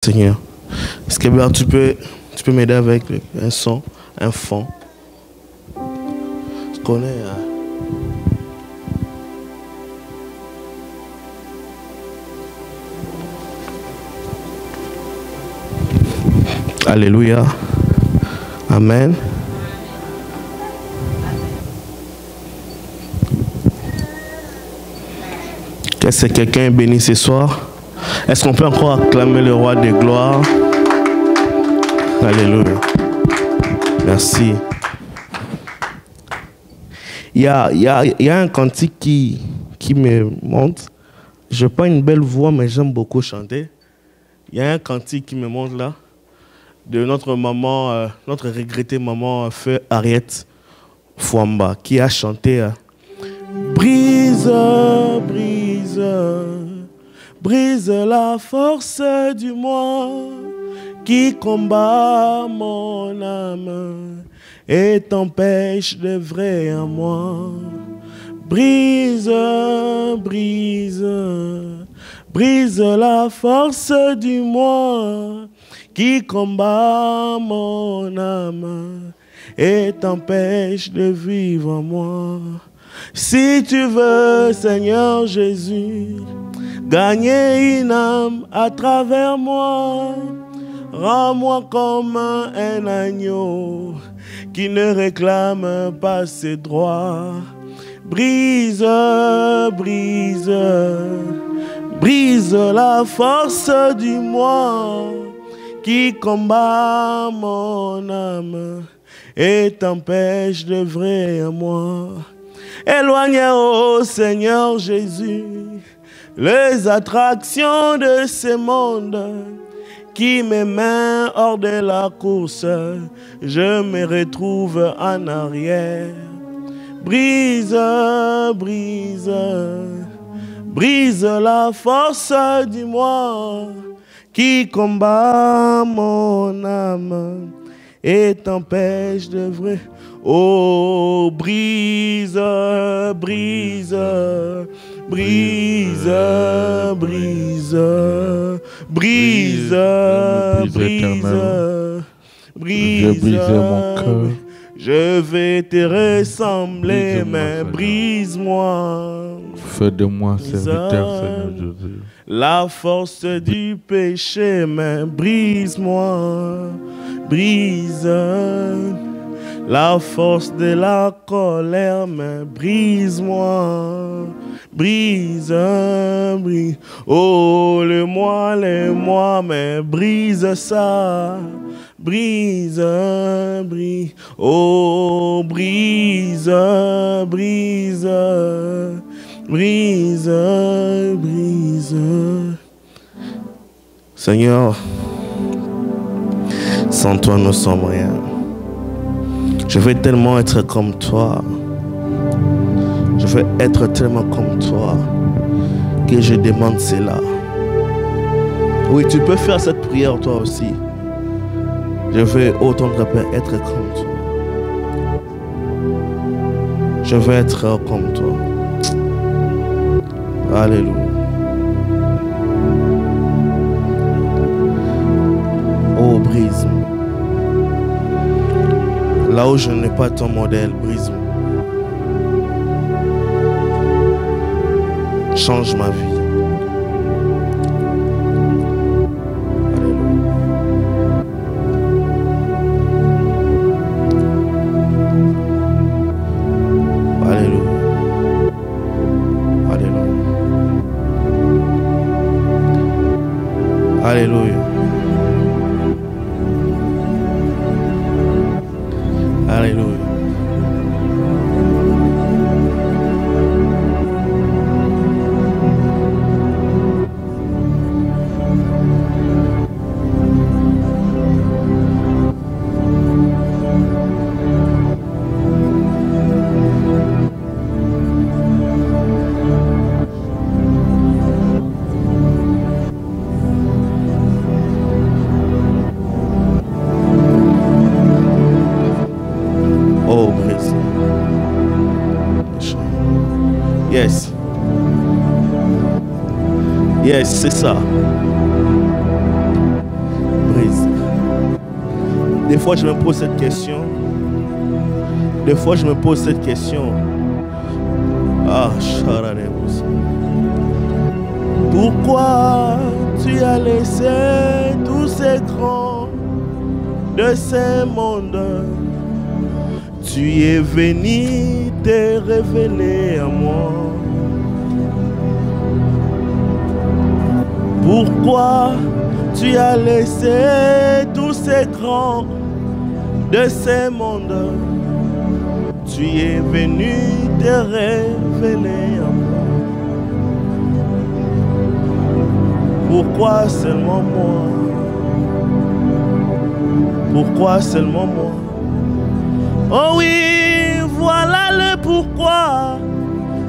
Seigneur. Est-ce que bien, tu peux m'aider avec un son, un fond? Je connais. Alléluia. Amen. Est-ce que quelqu'un est béni ce soir? Est-ce qu'on peut encore acclamer le roi des gloires? Alléluia. Merci. Il y a un cantique qui me monte. Je n'ai pas une belle voix, mais j'aime beaucoup chanter. Il y a un cantique qui me monte là, de notre maman, notre regrettée maman Feu Harriet Fouamba, qui a chanté Brise, brise, brise la force du moi qui combat mon âme et t'empêche de vrai en moi. Brise, brise, brise la force du moi qui combat mon âme et t'empêche de vivre en moi. Si tu veux, Seigneur Jésus, gagner une âme à travers moi, rends-moi comme un agneau qui ne réclame pas ses droits. Brise, brise, brise la force du moi qui combat mon âme et t'empêche de vrai en moi. Éloigne, ô Seigneur Jésus, les attractions de ce monde qui me mènent hors de la course, je me retrouve en arrière. Brise, brise, brise la force du moi qui combat mon âme et t'empêche de vrai. Oh, brise, brise, brise, brise, brise, brise, brise, mon cœur. Je vais te ressembler, mais brise-moi. Fais de moi serviteur, Seigneur Jésus. La force du péché, mais brise-moi, brise. La force de la colère, mais brise-moi, brise, brise. Oh, le moi, mais brise ça, brise, brise. Oh, brise, brise, brise, brise. Seigneur, sans toi nous sommes rien. Je veux tellement être comme toi. Je veux être tellement comme toi que je demande cela. Oui, tu peux faire cette prière toi aussi. Je veux autant de Père être comme toi. Je veux être comme toi. Alléluia. Oh, brise-moi. Là où je n'ai pas ton modèle, brise-moi. Change ma vie. Alléluia. Alléluia. Alléluia. Alléluia. Alléluia. Yes. Yes, c'est ça. Des fois, je me pose cette question. Des fois, je me pose cette question. Ah, Chararebus. Pourquoi tu as laissé tous ces grands de ce monde? Tu es venu te révéler à moi. Pourquoi tu as laissé tous ces grands de ce monde? Tu es venu te révéler à moi. Pourquoi seulement moi? Pourquoi seulement moi? Oh oui, voilà le pourquoi.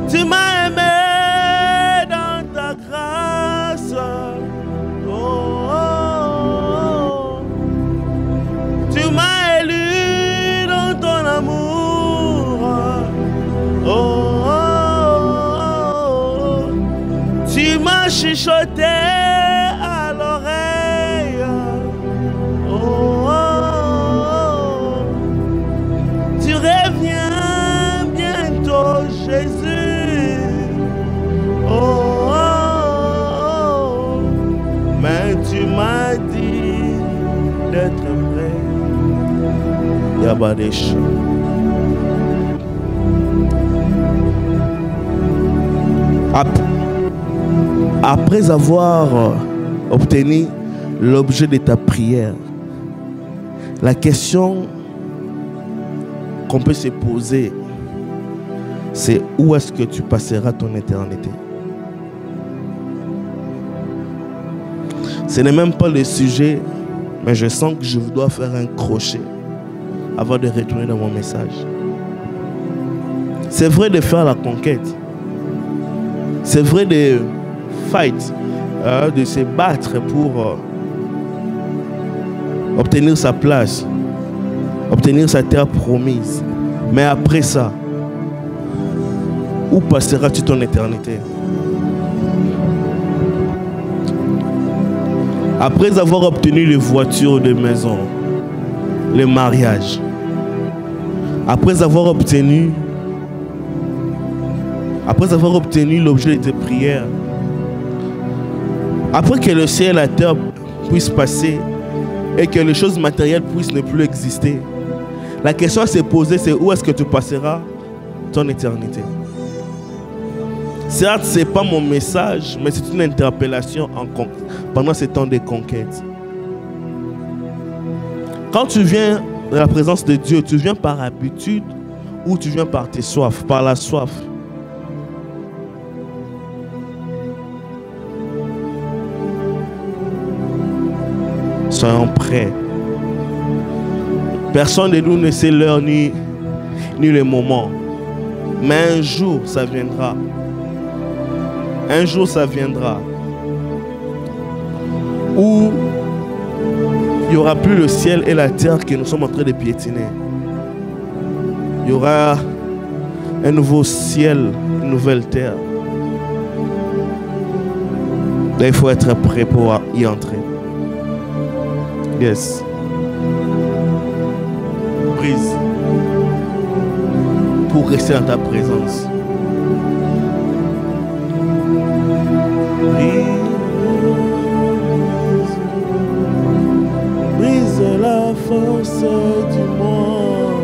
Tu m'as aimé dans ta grâce. Oh, oh, oh. Tu m'as élu dans ton amour. Oh, oh, oh. Tu m'as chuchoté à l'oreille. Oh, oh, oh. Tu reviens bientôt, Jésus. Oh, oh, oh. Mais tu m'as dit d'être prêt. Yabadesh. Après avoir obtenu l'objet de ta prière, la question qu'on peut se poser, c'est où est-ce que tu passeras ton éternité? Ce n'est même pas le sujet, mais je sens que je dois faire un crochet avant de retourner dans mon message. C'est vrai de faire la conquête. C'est vrai de fight, de se battre pour obtenir sa place, obtenir sa terre promise. Mais après ça, où passeras-tu ton éternité? Après avoir obtenu les voitures de maison, le mariage, après avoir obtenu l'objet de tes prières, après que le ciel et la terre puissent passer et que les choses matérielles puissent ne plus exister, la question à se poser, c'est où est-ce que tu passeras ton éternité? Certes, ce n'est pas mon message, mais c'est une interpellation pendant ces temps de conquête. Quand tu viens dans la présence de Dieu, tu viens par habitude ou tu viens par tes soifs, par la soif? Soyons prêts. Personne de nous ne sait l'heure ni le moment. Mais un jour, ça viendra. Un jour, ça viendra. Où il n'y aura plus le ciel et la terre que nous sommes en train de piétiner. Il y aura un nouveau ciel, une nouvelle terre. Là, il faut être prêt pour y entrer. Yes. Brise. Pour rester dans ta présence. Brise la force du monde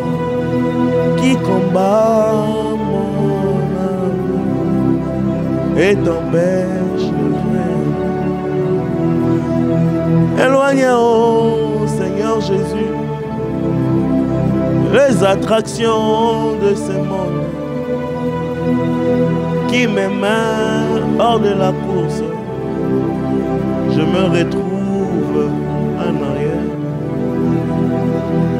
qui combat mon âme et t'empêche le vrai. Éloigne, oh Seigneur Jésus, les attractions de ce monde qui me mènent hors de la course. Je me retrouve en arrière.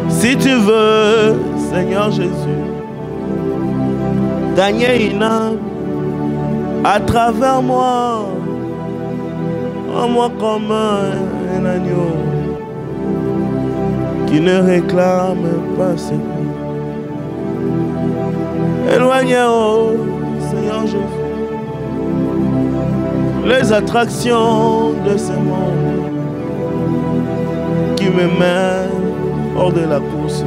Si tu veux, Seigneur Jésus, gagner une âme à travers moi, en moi comme un agneau qui ne réclame pas ses coups. Éloignez, oh Seigneur Jésus, les attractions de ce monde qui me mènent hors sors de la course,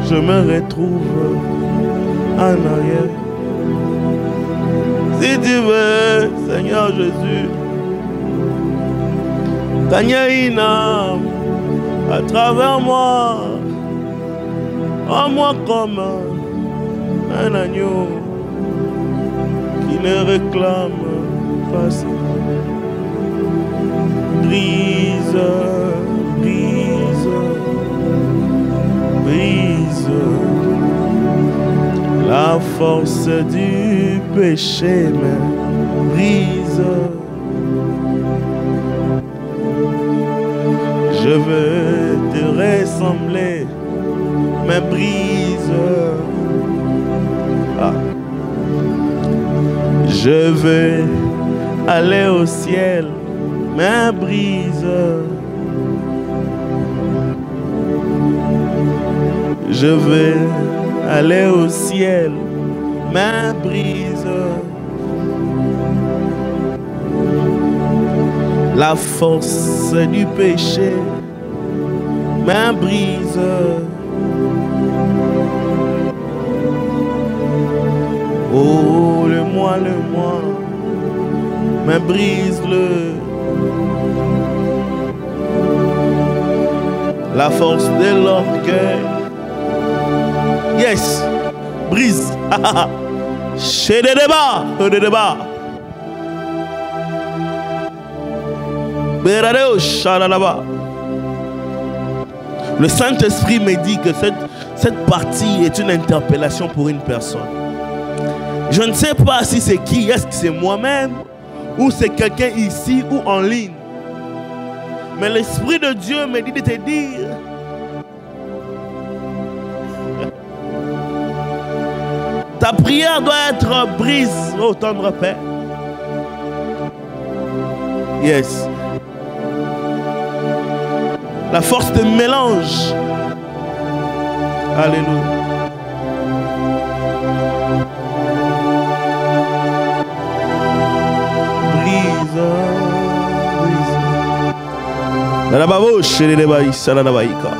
je me retrouve en arrière. Si tu veux, Seigneur Jésus, gagner une âme à travers moi, en moi comme un agneau qui ne réclame pas ses brise, brise, brise la force du péché, me brise. Je veux te ressembler, me brise. Ah. Je veux aller au ciel, me brise. Je veux aller au ciel, me brise. La force du péché me brise. Oh, le moi, me brise-le. La force de l'orgueil. Yes, brise. Chez des débats. Le Saint-Esprit me dit que cette partie est une interpellation pour une personne. Je ne sais pas si c'est qui, est-ce que c'est moi-même ou c'est quelqu'un ici ou en ligne. Mais l'Esprit de Dieu me dit de te dire ta prière doit être brise, ô tendre Père. Yes. La force de mélange. Alléluia. Brise. La babouche, les baïs, la baïka.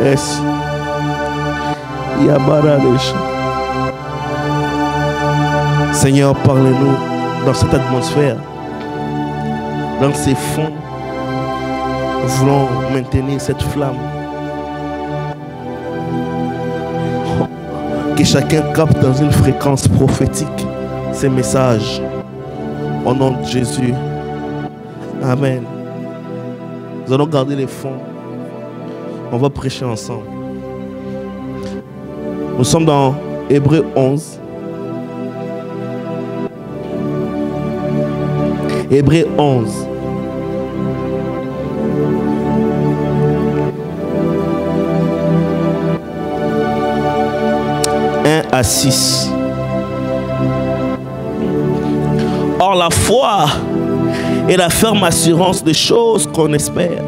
Yes. Seigneur, parlez-nous dans cette atmosphère, dans ces fonds. Nous voulons maintenir cette flamme. Que chacun capte dans une fréquence prophétique ces messages. Au nom de Jésus. Amen. Nous allons garder les fonds. On va prêcher ensemble. Nous sommes dans Hébreux 11. Hébreux 11. À 6. Or la foi est la ferme assurance des choses qu'on espère,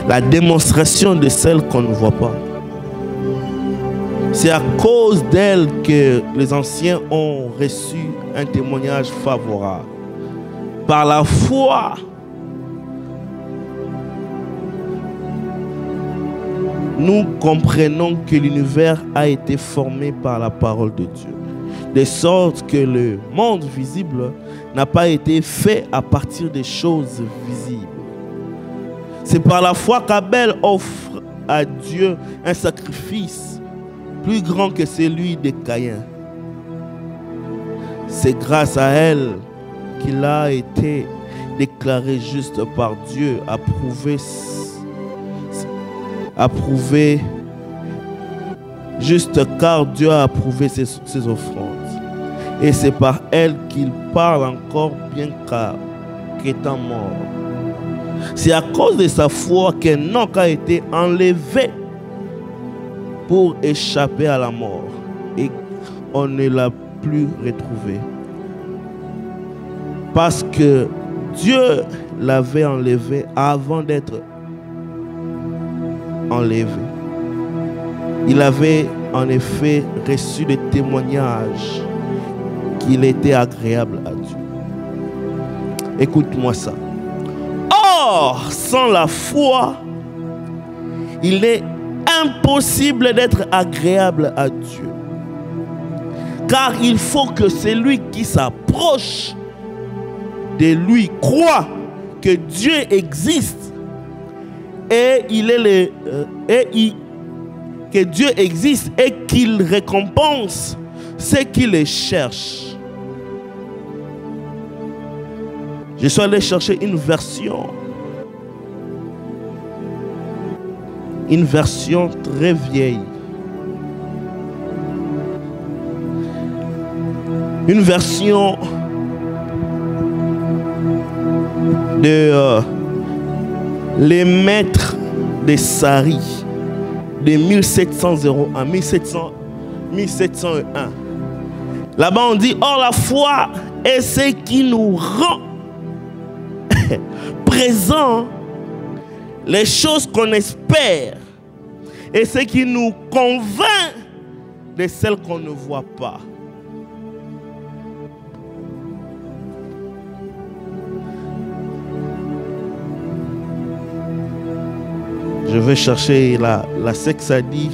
la démonstration de celles qu'on ne voit pas. C'est à cause d'elle que les anciens ont reçu un témoignage favorable. Par la foi, nous comprenons que l'univers a été formé par la parole de Dieu, de sorte que le monde visible n'a pas été fait à partir des choses visibles. C'est par la foi qu'Abel offre à Dieu un sacrifice plus grand que celui de Caïn. C'est grâce à elle qu'il a été déclaré juste par Dieu, approuvé juste car Dieu a approuvé ses offrandes. Et c'est par elle qu'il parle encore bien qu'étant mort. C'est à cause de sa foi qu'Enoch a été enlevé pour échapper à la mort et on ne l'a plus retrouvé. Parce que Dieu l'avait enlevé avant d'être enlevé. Il avait en effet reçu le témoignage qu'il était agréable à Dieu. Écoute-moi ça. Or, sans la foi, il est impossible d'être agréable à Dieu. Car il faut que celui qui s'approche de lui croit que Dieu existe et que Dieu existe et qu'il récompense ceux qui le cherchent. Je suis allé chercher une version très vieille. Une version de les maîtres de Sari de 1701. Là-bas on dit, or la foi est ce qui nous rend présent les choses qu'on espère et ce qui nous convainc de celles qu'on ne voit pas. Je vais chercher la sexe a dit.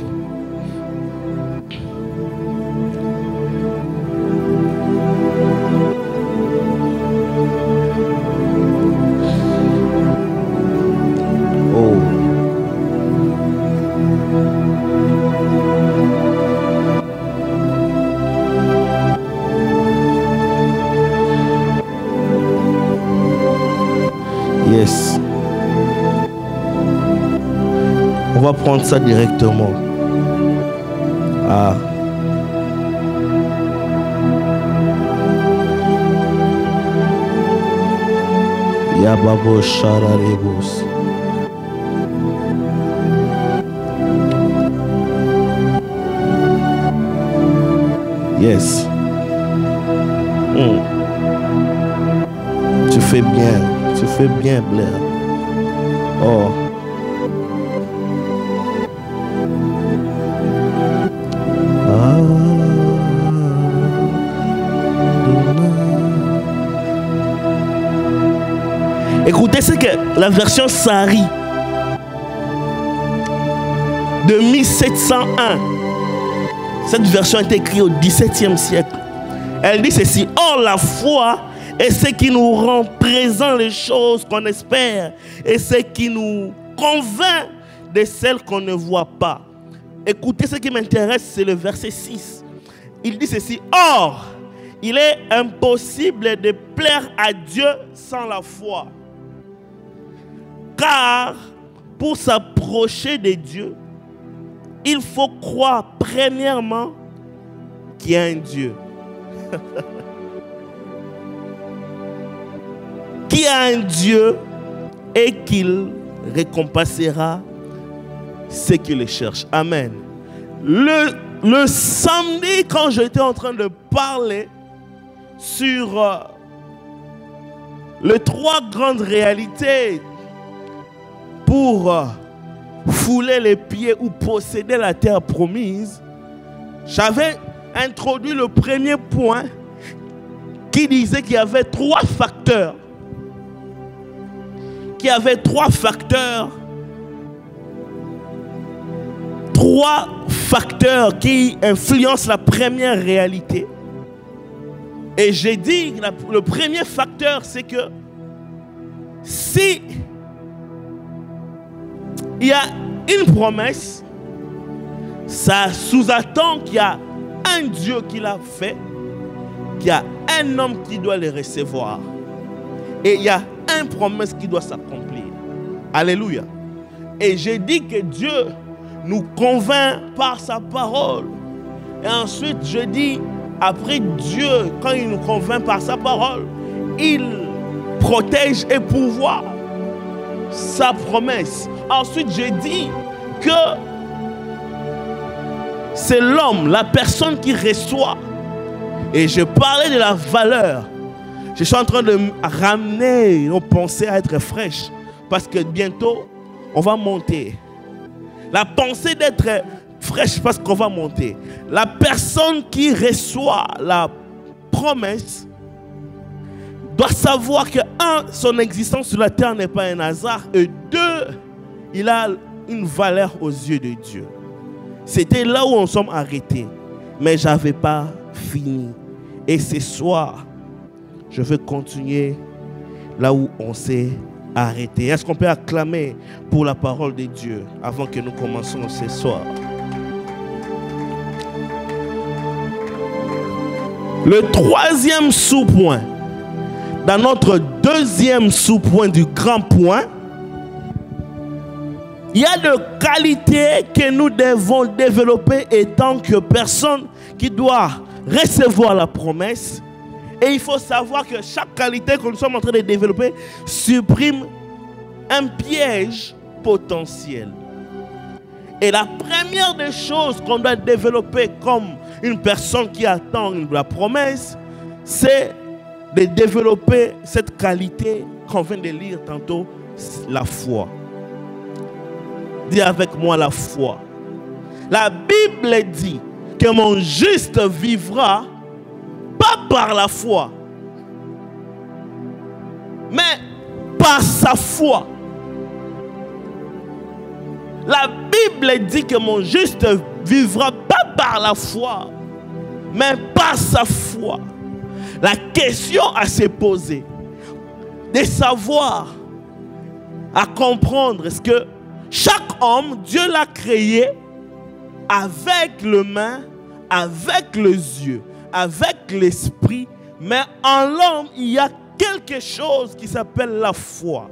Oh. Yes. On va prendre ça directement. Ah. Yababo Shararebos. Yes. Tu fais bien, Blair. Oh. Écoutez, c'est que la version Sari de 1701, cette version est écrite au XVIIe siècle. Elle dit ceci: or la foi est ce qui nous rend présent les choses qu'on espère et ce qui nous convainc de celles qu'on ne voit pas. Écoutez, ce qui m'intéresse, c'est le verset 6. Il dit ceci: or, il est impossible de plaire à Dieu sans la foi. Car pour s'approcher de Dieu, il faut croire premièrement qu'il y a un Dieu. Qu'il y a un Dieu et qu'il récompensera ceux qui le cherchent. Amen. Le samedi, quand j'étais en train de parler sur les trois grandes réalités pour fouler les pieds ou posséder la terre promise, j'avais introduit le premier point qui disait qu'il y avait trois facteurs. Trois facteurs qui influencent la première réalité. Et j'ai dit que le premier facteur, c'est que si il y a une promesse, ça sous-attend qu'il y a un Dieu qui l'a fait, qu'il y a un homme qui doit le recevoir. Et il y a une promesse qui doit s'accomplir. Alléluia. Et j'ai dit que Dieu nous convainc par sa parole. Et ensuite, je dis, après Dieu, quand il nous convainc par sa parole, il protège et pourvoit sa promesse. Ensuite, j'ai dit que c'est l'homme, la personne qui reçoit. Et je parlais de la valeur. Je suis en train de ramener nos pensées à être fraîches. Parce que bientôt, on va monter. La pensée d'être fraîche parce qu'on va monter. La personne qui reçoit la promesse doit savoir que, un, son existence sur la terre n'est pas un hasard, et deux, il a une valeur aux yeux de Dieu. C'était là où on sommes arrêtés, mais je n'avais pas fini. Et ce soir, je veux continuer là où on s'est arrêté. Est-ce qu'on peut acclamer pour la parole de Dieu avant que nous commencions ce soir? Le troisième sous-point, dans notre deuxième sous-point du grand point, il y a des qualités que nous devons développer en tant que personne qui doit recevoir la promesse. Et il faut savoir que chaque qualité que nous sommes en train de développer supprime un piège potentiel. Et la première des choses qu'on doit développer comme une personne qui attend la promesse, c'est de développer cette qualité qu'on vient de lire tantôt, la foi. Dis avec moi la foi. La Bible dit que mon juste vivra pas par la foi, mais par sa foi. La Bible dit que mon juste vivra pas par la foi, mais par sa foi. La question à se poser, de savoir, à comprendre, est-ce que chaque homme, Dieu l'a créé avec les mains, avec les yeux, avec l'esprit, mais en l'homme, il y a quelque chose qui s'appelle la foi.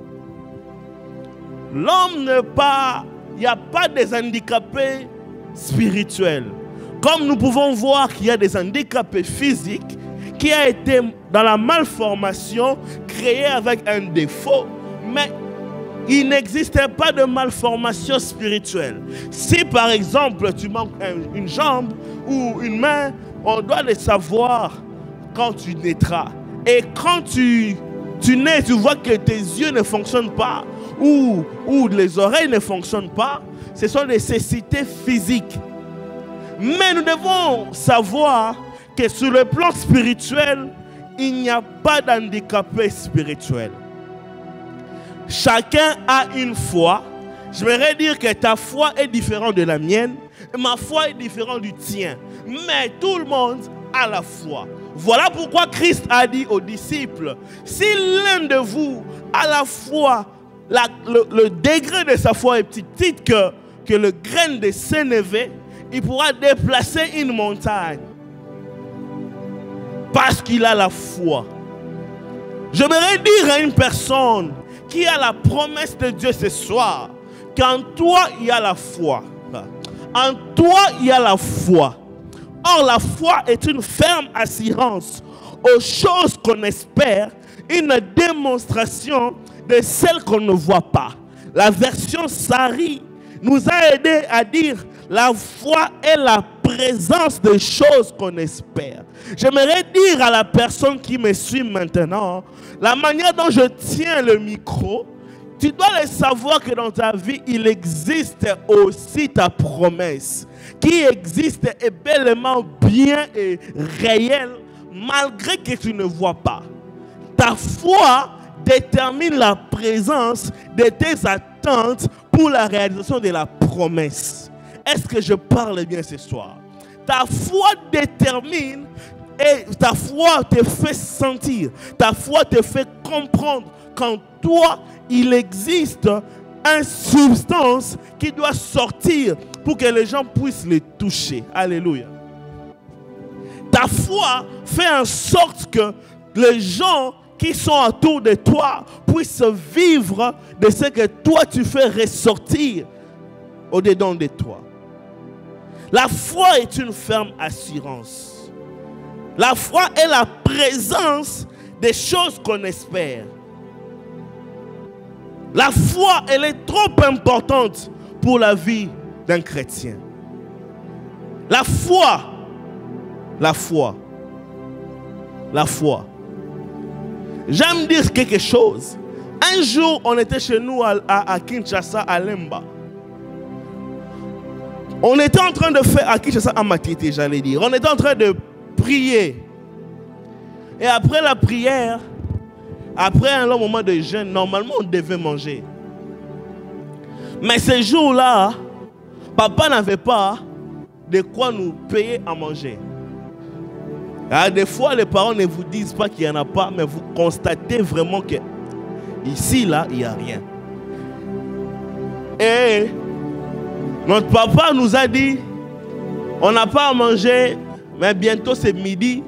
L'homme n'est pas, il n'y a pas des handicapés spirituels. Comme nous pouvons voir qu'il y a des handicapés physiques qui ont été dans la malformation, créés avec un défaut, mais il n'existait pas de malformation spirituelle. Si par exemple tu manques une jambe ou une main, on doit le savoir quand tu naîtras. Et quand tu nais, tu vois que tes yeux ne fonctionnent pas ou les oreilles ne fonctionnent pas. Ce sont des nécessités physiques. Mais nous devons savoir que sur le plan spirituel, il n'y a pas d'handicapé spirituel. Chacun a une foi. Je voudrais dire que ta foi est différente de la mienne. Ma foi est différente du tien. Mais tout le monde a la foi. Voilà pourquoi Christ a dit aux disciples, si l'un de vous a la foi, le degré de sa foi est petit que le grain de sénévé, il pourra déplacer une montagne. Parce qu'il a la foi. J'aimerais dire à une personne qui a la promesse de Dieu ce soir, qu'en toi il y a la foi. En toi il y a la foi. Or la foi est une ferme assurance aux choses qu'on espère, une démonstration de celles qu'on ne voit pas. La version Sari nous a aidé à dire la foi est la présence des choses qu'on espère. J'aimerais dire à la personne qui me suit maintenant, la manière dont je tiens le micro, tu dois le savoir que dans ta vie, il existe aussi ta promesse, qui existe et bellement bien et réelle, malgré que tu ne vois pas. Ta foi détermine la présence de tes attentes pour la réalisation de la promesse. Est-ce que je parle bien ce soir? Ta foi détermine et ta foi te fait sentir, ta foi te fait comprendre qu'en toi, il existe une substance qui doit sortir pour que les gens puissent le toucher. Alléluia. Ta foi fait en sorte que les gens qui sont autour de toi puissent vivre de ce que toi tu fais ressortir au-dedans de toi. La foi est une ferme assurance. La foi est la présence des choses qu'on espère. La foi, elle est trop importante pour la vie d'un chrétien. La foi. J'aime dire quelque chose. Un jour, on était chez nous à Kinshasa, à Lemba. On était en train de faire, à Kinshasa, à Matité, j'allais dire. On était en train de prier. Et après la prière, Après un long moment de jeûne, normalement on devait manger. Mais ce jour-là, papa n'avait pas de quoi nous payer à manger. Alors, des fois, les parents ne vous disent pas qu'il n'y en a pas, mais vous constatez vraiment que ici, là, il n'y a rien. Et notre papa nous a dit, on n'a pas à manger, mais bientôt c'est midi,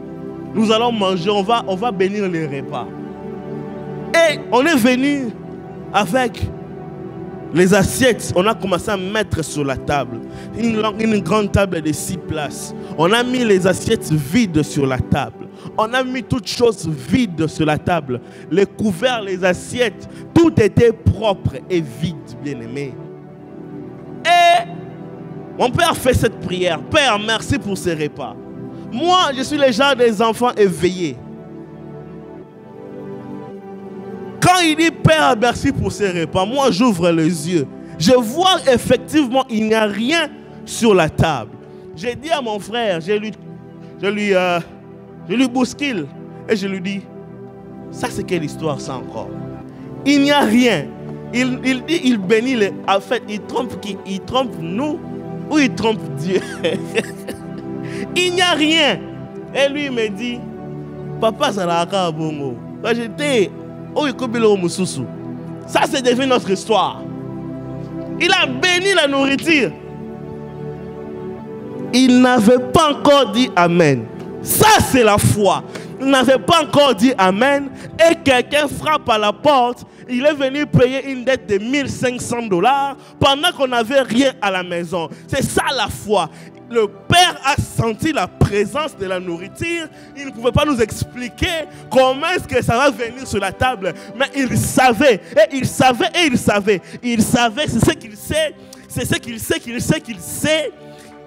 nous allons manger, on va bénir les repas. Et on est venu avec les assiettes, on a commencé à mettre sur la table. Une grande table de 6 places. On a mis les assiettes vides sur la table. On a mis toutes choses vides sur la table. Les couverts, les assiettes, tout était propre et vide, bien-aimé. Et mon père fait cette prière. Père, merci pour ces repas. Moi, je suis le genre des enfants éveillés. Quand il dit Père, merci pour ces repas, moi j'ouvre les yeux. Je vois effectivement il n'y a rien sur la table. J'ai dit à mon frère, je lui bouscule et je lui dis, ça c'est quelle histoire ça encore? Il n'y a rien. Il dit, il bénit, en fait il trompe qui? Il trompe nous ou il trompe Dieu? Il n'y a rien. Et lui il me dit, papa ça l'a encore bongo. Quand j'étais ça c'est devenu notre histoire. Il a béni la nourriture. Il n'avait pas encore dit Amen. Ça c'est la foi. Il n'avait pas encore dit Amen. Et quelqu'un frappe à la porte. Il est venu payer une dette de $1500 pendant qu'on n'avait rien à la maison. C'est ça la foi. Le père a senti la présence de la nourriture. Il ne pouvait pas nous expliquer comment est-ce que ça va venir sur la table. Mais il savait, et il savait, et il savait. Il savait, c'est ce qu'il sait. C'est ce qu'il sait, qu'il sait, qu'il sait.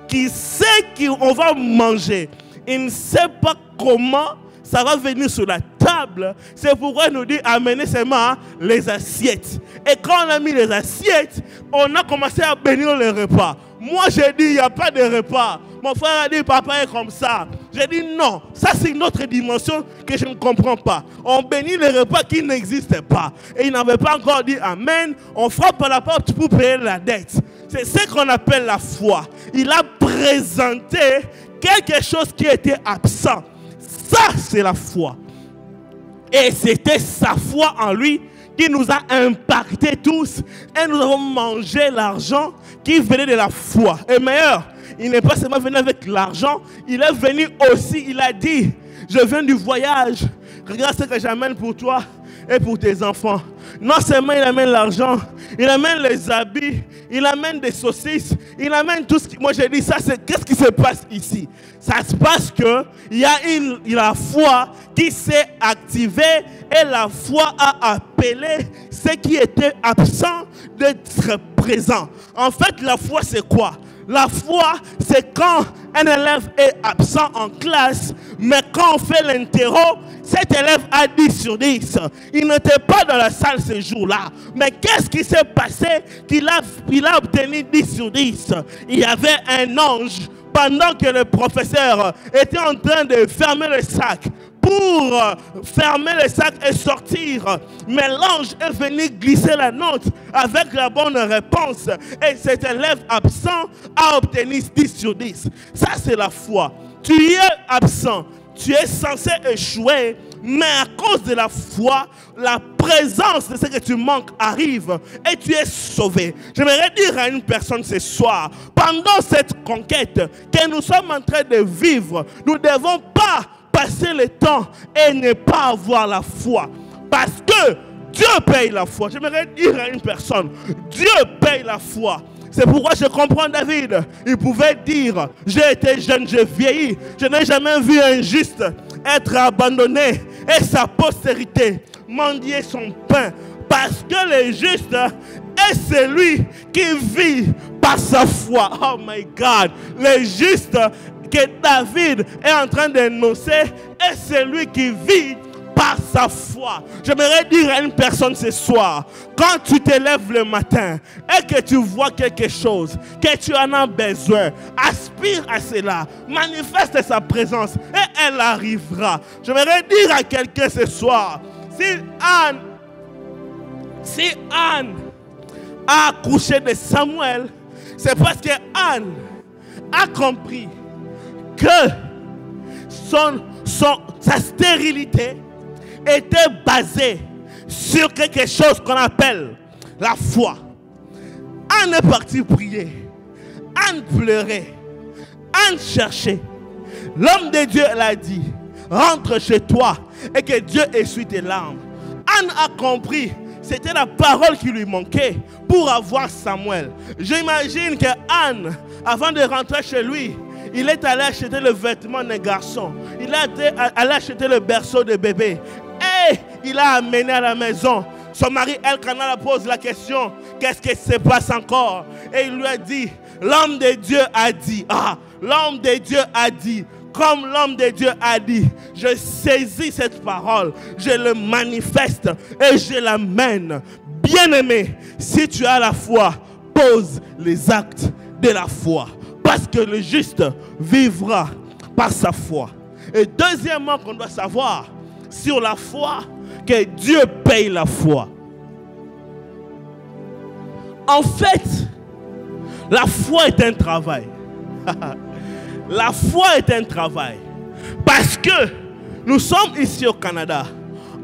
Qu'il sait qu'on va manger. Il ne sait pas comment ça va venir sur la table. C'est pourquoi il nous dit amenez seulement les assiettes. Et quand on a mis les assiettes, on a commencé à bénir les repas. Moi j'ai dit il n'y a pas de repas. Mon frère a dit papa est comme ça. J'ai dit non, ça c'est une autre dimension que je ne comprends pas. On bénit les repas qui n'existaient pas. Et il n'avait pas encore dit amen. On frappe à la porte pour payer la dette. C'est ce qu'on appelle la foi. Il a présenté quelque chose qui était absent. Ça, c'est la foi. Et c'était sa foi en lui qui nous a impactés tous. Et nous avons mangé l'argent qui venait de la foi. Et meilleur, il n'est pas seulement venu avec l'argent, il est venu aussi, il a dit, je viens du voyage, regarde ce que j'amène pour toi et pour tes enfants. Non seulement il amène l'argent, il amène les habits, il amène des saucisses, il amène tout ce qui... Moi j'ai dit ça, c'est qu'est-ce qui se passe ici? Ça se passe que il y a la foi qui s'est activée et la foi a appelé ce qui était absent d'être présent. En fait, la foi c'est quoi? La foi, c'est quand un élève est absent en classe, mais quand on fait l'interro, cet élève a 10 sur 10. Il n'était pas dans la salle ce jour-là. Mais qu'est-ce qui s'est passé qu'il a obtenu 10 sur 10? Il y avait un ange pendant que le professeur était en train de fermer le sac. Pour fermer le sac et sortir. Mais l'ange est venu glisser la note avec la bonne réponse. Et cet élève absent a obtenu 10 sur 10. Ça, c'est la foi. Tu es absent. Tu es censé échouer. Mais à cause de la foi, la présence de ce que tu manques arrive et tu es sauvé. J'aimerais dire à une personne ce soir, pendant cette conquête que nous sommes en train de vivre, nous ne devons pas passer le temps et ne pas avoir la foi. Parce que Dieu paye la foi. J'aimerais dire à une personne, Dieu paye la foi. C'est pourquoi je comprends David. Il pouvait dire, j'ai été jeune, j'ai vieilli. Je n'ai jamais vu un juste être abandonné et sa postérité mendier son pain. Parce que le juste est celui qui vit par sa foi. Oh my God. Le juste que David est en train d'énoncer est celui qui vit par sa foi. J'aimerais dire à une personne ce soir, quand tu te lèves le matin et que tu vois quelque chose, que tu en as besoin, aspire à cela, manifeste sa présence et elle arrivera. J'aimerais dire à quelqu'un ce soir, Si Anne a accouché de Samuel, c'est parce que Anne a compris que sa stérilité était basée sur quelque chose qu'on appelle la foi. Anne est partie prier. Anne pleurait. Anne cherchait. L'homme de Dieu l'a dit, rentre chez toi et que Dieu essuie tes larmes. Anne a compris, c'était la parole qui lui manquait pour avoir Samuel. J'imagine que Anne, avant de rentrer chez lui, il est allé acheter le vêtement d'un garçon. Il est allé acheter le berceau de bébé. Et il a amené à la maison. Son mari Elkanah pose la question, qu'est-ce qui se passe encore? Et il lui a dit, l'homme de Dieu a dit, l'homme de Dieu a dit, comme l'homme de Dieu a dit, je saisis cette parole, je le manifeste et je l'amène. Bien-aimé, si tu as la foi, pose les actes de la foi. Parce que le juste vivra par sa foi. Et deuxièmement, qu'on doit savoir sur la foi, que Dieu paye la foi. En fait, la foi est un travail. La foi est un travail. Parce que nous sommes ici au Canada.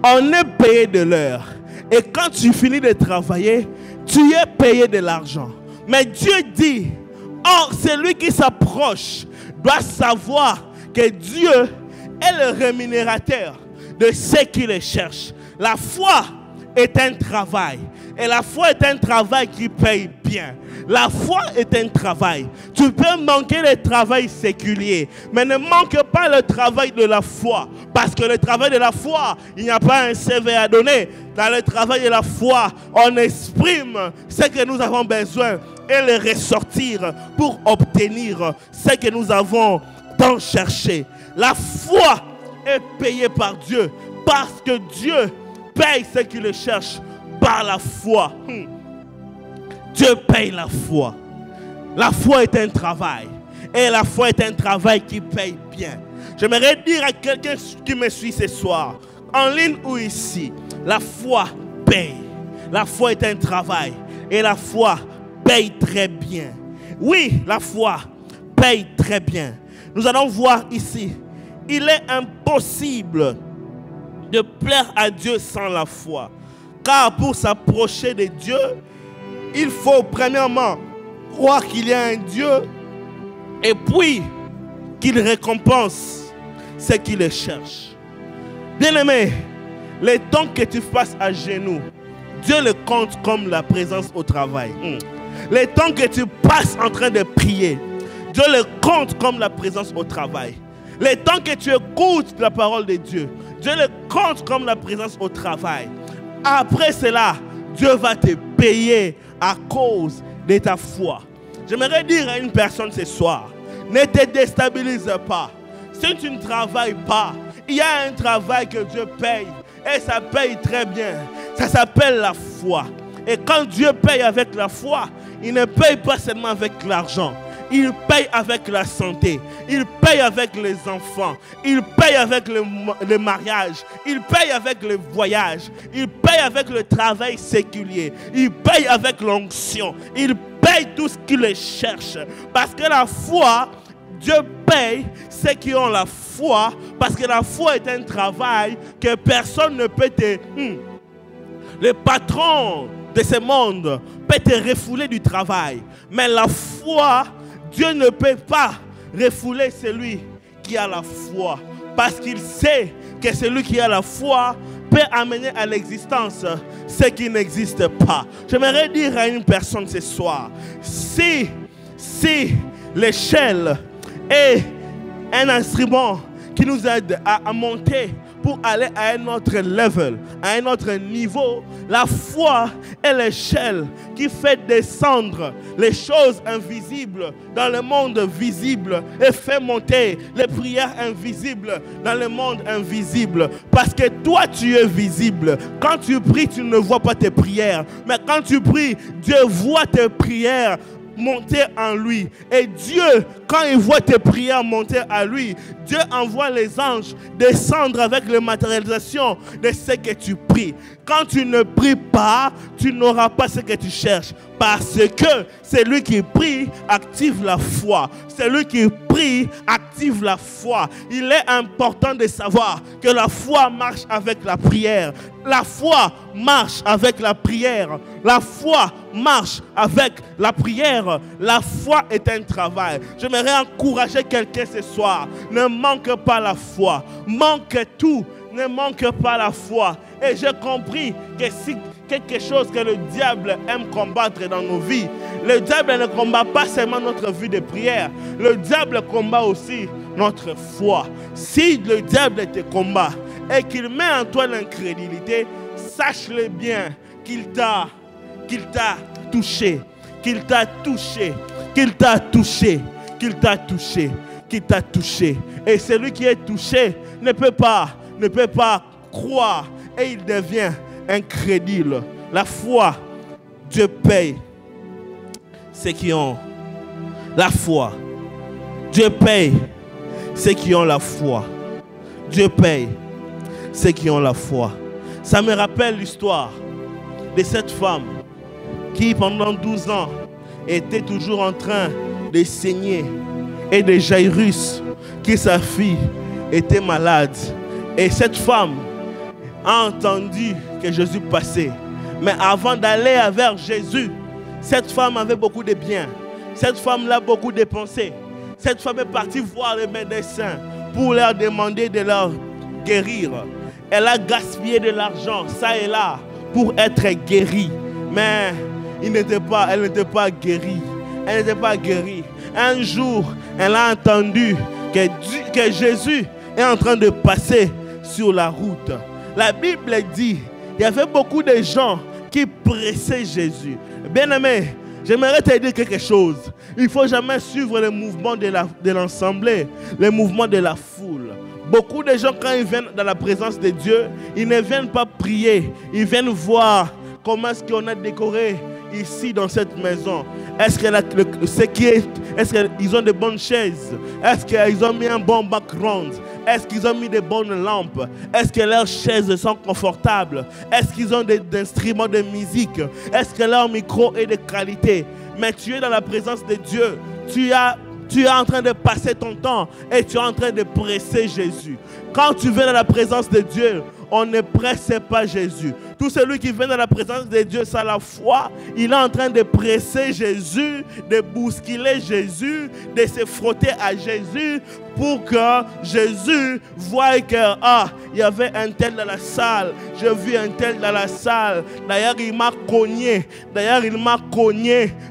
On est payé de l'heure. Et quand tu finis de travailler, tu es payé de l'argent. Mais Dieu dit, or celui qui s'approche doit savoir que Dieu est le rémunérateur de ceux qui le cherchent. La foi est un travail. Et la foi est un travail qui paye bien. La foi est un travail. Tu peux manquer le travail séculier, mais ne manque pas le travail de la foi. Parce que le travail de la foi, il n'y a pas un CV à donner. Dans le travail de la foi, on exprime ce que nous avons besoin et le ressortir pour obtenir ce que nous avons tant cherché. La foi est payée par Dieu parce que Dieu paye ceux qui le cherchent par la foi. Dieu paye la foi. La foi est un travail. Et la foi est un travail qui paye bien. J'aimerais dire à quelqu'un qui me suit ce soir, en ligne ou ici, la foi paye. La foi est un travail. Et la foi paye très bien. Oui, la foi paye très bien. Nous allons voir ici, il est impossible de plaire à Dieu sans la foi. Car pour s'approcher de Dieu, il faut premièrement croire qu'il y a un Dieu et puis qu'il récompense ceux qui le cherchent. Bien-aimé, les temps que tu passes à genoux, Dieu le compte comme la présence au travail. Les temps que tu passes en train de prier, Dieu le compte comme la présence au travail. Les temps que tu écoutes la parole de Dieu, Dieu le compte comme la présence au travail. Après cela, Dieu va te payer à cause de ta foi. J'aimerais dire à une personne ce soir, ne te déstabilise pas. Si tu ne travailles pas, il y a un travail que Dieu paye et ça paye très bien. Ça s'appelle la foi. Et quand Dieu paye avec la foi, il ne paye pas seulement avec l'argent. Il paye avec la santé. Il paye avec les enfants. Il paye avec le mariage. Il paye avec le voyage. Il paye avec le travail séculier. Il paye avec l'onction. Il paye tout ce qu'il cherche. Parce que la foi, Dieu paye ceux qui ont la foi. Parce que la foi est un travail que personne ne peut te... Le patron de ce monde peut te refouler du travail. Mais la foi... Dieu ne peut pas refouler celui qui a la foi. Parce qu'il sait que celui qui a la foi peut amener à l'existence ce qui n'existe pas. J'aimerais dire à une personne ce soir, si l'échelle est un instrument qui nous aide à monter pour aller à un autre level, à un autre niveau, la foi est l'échelle qui fait descendre les choses invisibles dans le monde visible et fait monter les prières invisibles dans le monde invisible. Parce que toi, tu es visible. Quand tu pries, tu ne vois pas tes prières. Mais quand tu pries, Dieu voit tes prières monter en lui. Et Dieu, quand il voit tes prières monter à lui, Dieu envoie les anges descendre avec la matérialisation de ce que tu pries. Quand tu ne pries pas, tu n'auras pas ce que tu cherches. Parce que celui qui prie active la foi. Celui qui prie active la foi. Il est important de savoir que la foi marche avec la prière. La foi marche avec la prière. La foi marche avec la prière. La foi est un travail. J'aimerais encourager quelqu'un ce soir. Ne manque pas la foi. Manque tout. Ne manque pas la foi. Et j'ai compris que si quelque chose que le diable aime combattre dans nos vies, le diable ne combat pas seulement notre vie de prière, le diable combat aussi notre foi. Si le diable te combat et qu'il met en toi l'incrédulité, sache-le bien qu'il t'a touché, qu'il t'a touché, qu'il t'a touché, qu'il t'a touché, qu'il t'a touché. Et celui qui est touché ne peut pas croire et il devient incrédule. La foi, Dieu paye ceux qui ont la foi. Dieu paye ceux qui ont la foi. Dieu paye ceux qui ont la foi. Ça me rappelle l'histoire de cette femme qui pendant 12 ans était toujours en train de saigner, et de Jairus, qui sa fille était malade. Et cette femme a entendu que Jésus passait. Mais avant d'aller vers Jésus, cette femme avait beaucoup de biens. Cette femme-là a beaucoup dépensé. Cette femme est partie voir les médecins pour leur demander de leur guérir. Elle a gaspillé de l'argent, ça et là, pour être guérie. Mais elle n'était pas guérie. Elle n'était pas guérie. Un jour, elle a entendu que Jésus est en train de passer sur la route. La Bible dit, il y avait beaucoup de gens qui pressaient Jésus. Bien-aimé, j'aimerais te dire quelque chose. Il ne faut jamais suivre les mouvements de l'assemblée, les mouvements de la foule. Beaucoup de gens, quand ils viennent dans la présence de Dieu, ils ne viennent pas prier. Ils viennent voir comment est-ce qu'on a décoré ici dans cette maison. Est-ce qu'ils ont de bonnes chaises? Est-ce qu'ils ont mis un bon background? Est-ce qu'ils ont mis de bonnes lampes? Est-ce que leurs chaises sont confortables? Est-ce qu'ils ont des instruments de musique? Est-ce que leur micro est de qualité? Mais tu es dans la présence de Dieu. Tu es en train de passer ton temps et tu es en train de presser Jésus. Quand tu viens dans la présence de Dieu, on ne presse pas Jésus. Tout celui qui vient dans la présence de Dieu, c'est la foi. Il est en train de presser Jésus, de bousculer Jésus, de se frotter à Jésus pour que Jésus voie que il y avait un tel dans la salle. J'ai vu un tel dans la salle. D'ailleurs, il m'a cogné.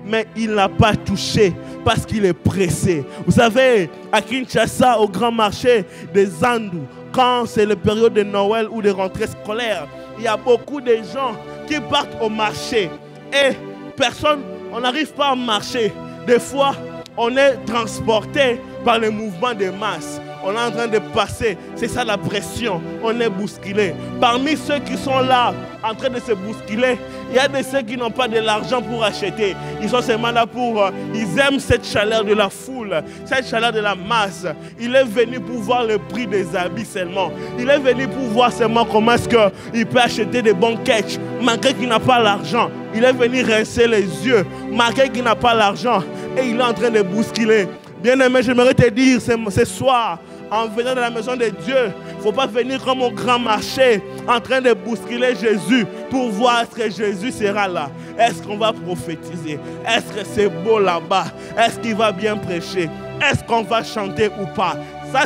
Mais il n'a pas touché parce qu'il est pressé. Vous savez, à Kinshasa, au grand marché des Zandu, quand c'est la période de Noël ou de rentrée scolaire, il y a beaucoup de gens qui partent au marché et personne, on n'arrive pas à marcher. Des fois, on est transporté par le mouvement de masse. On est en train de passer, c'est ça la pression, on est bousculé. Parmi ceux qui sont là, en train de se bousculer, il y a de ceux qui n'ont pas de l'argent pour acheter. Ils sont seulement là pour, ils aiment cette chaleur de la foule, cette chaleur de la masse. Il est venu pour voir le prix des habits seulement. Il est venu pour voir seulement comment est-ce qu'il peut acheter des bons catchs, malgré qu'il n'a pas l'argent. Il est venu rincer les yeux, malgré qu'il n'a pas l'argent. Et il est en train de bousculer. Bien-aimé, j'aimerais te dire ce soir, en venant dans la maison de Dieu, il ne faut pas venir comme au grand marché en train de bousculer Jésus pour voir est-ce que Jésus sera là. Est-ce qu'on va prophétiser? Est-ce que c'est beau là-bas? Est-ce qu'il va bien prêcher? Est-ce qu'on va chanter ou pas? Ça,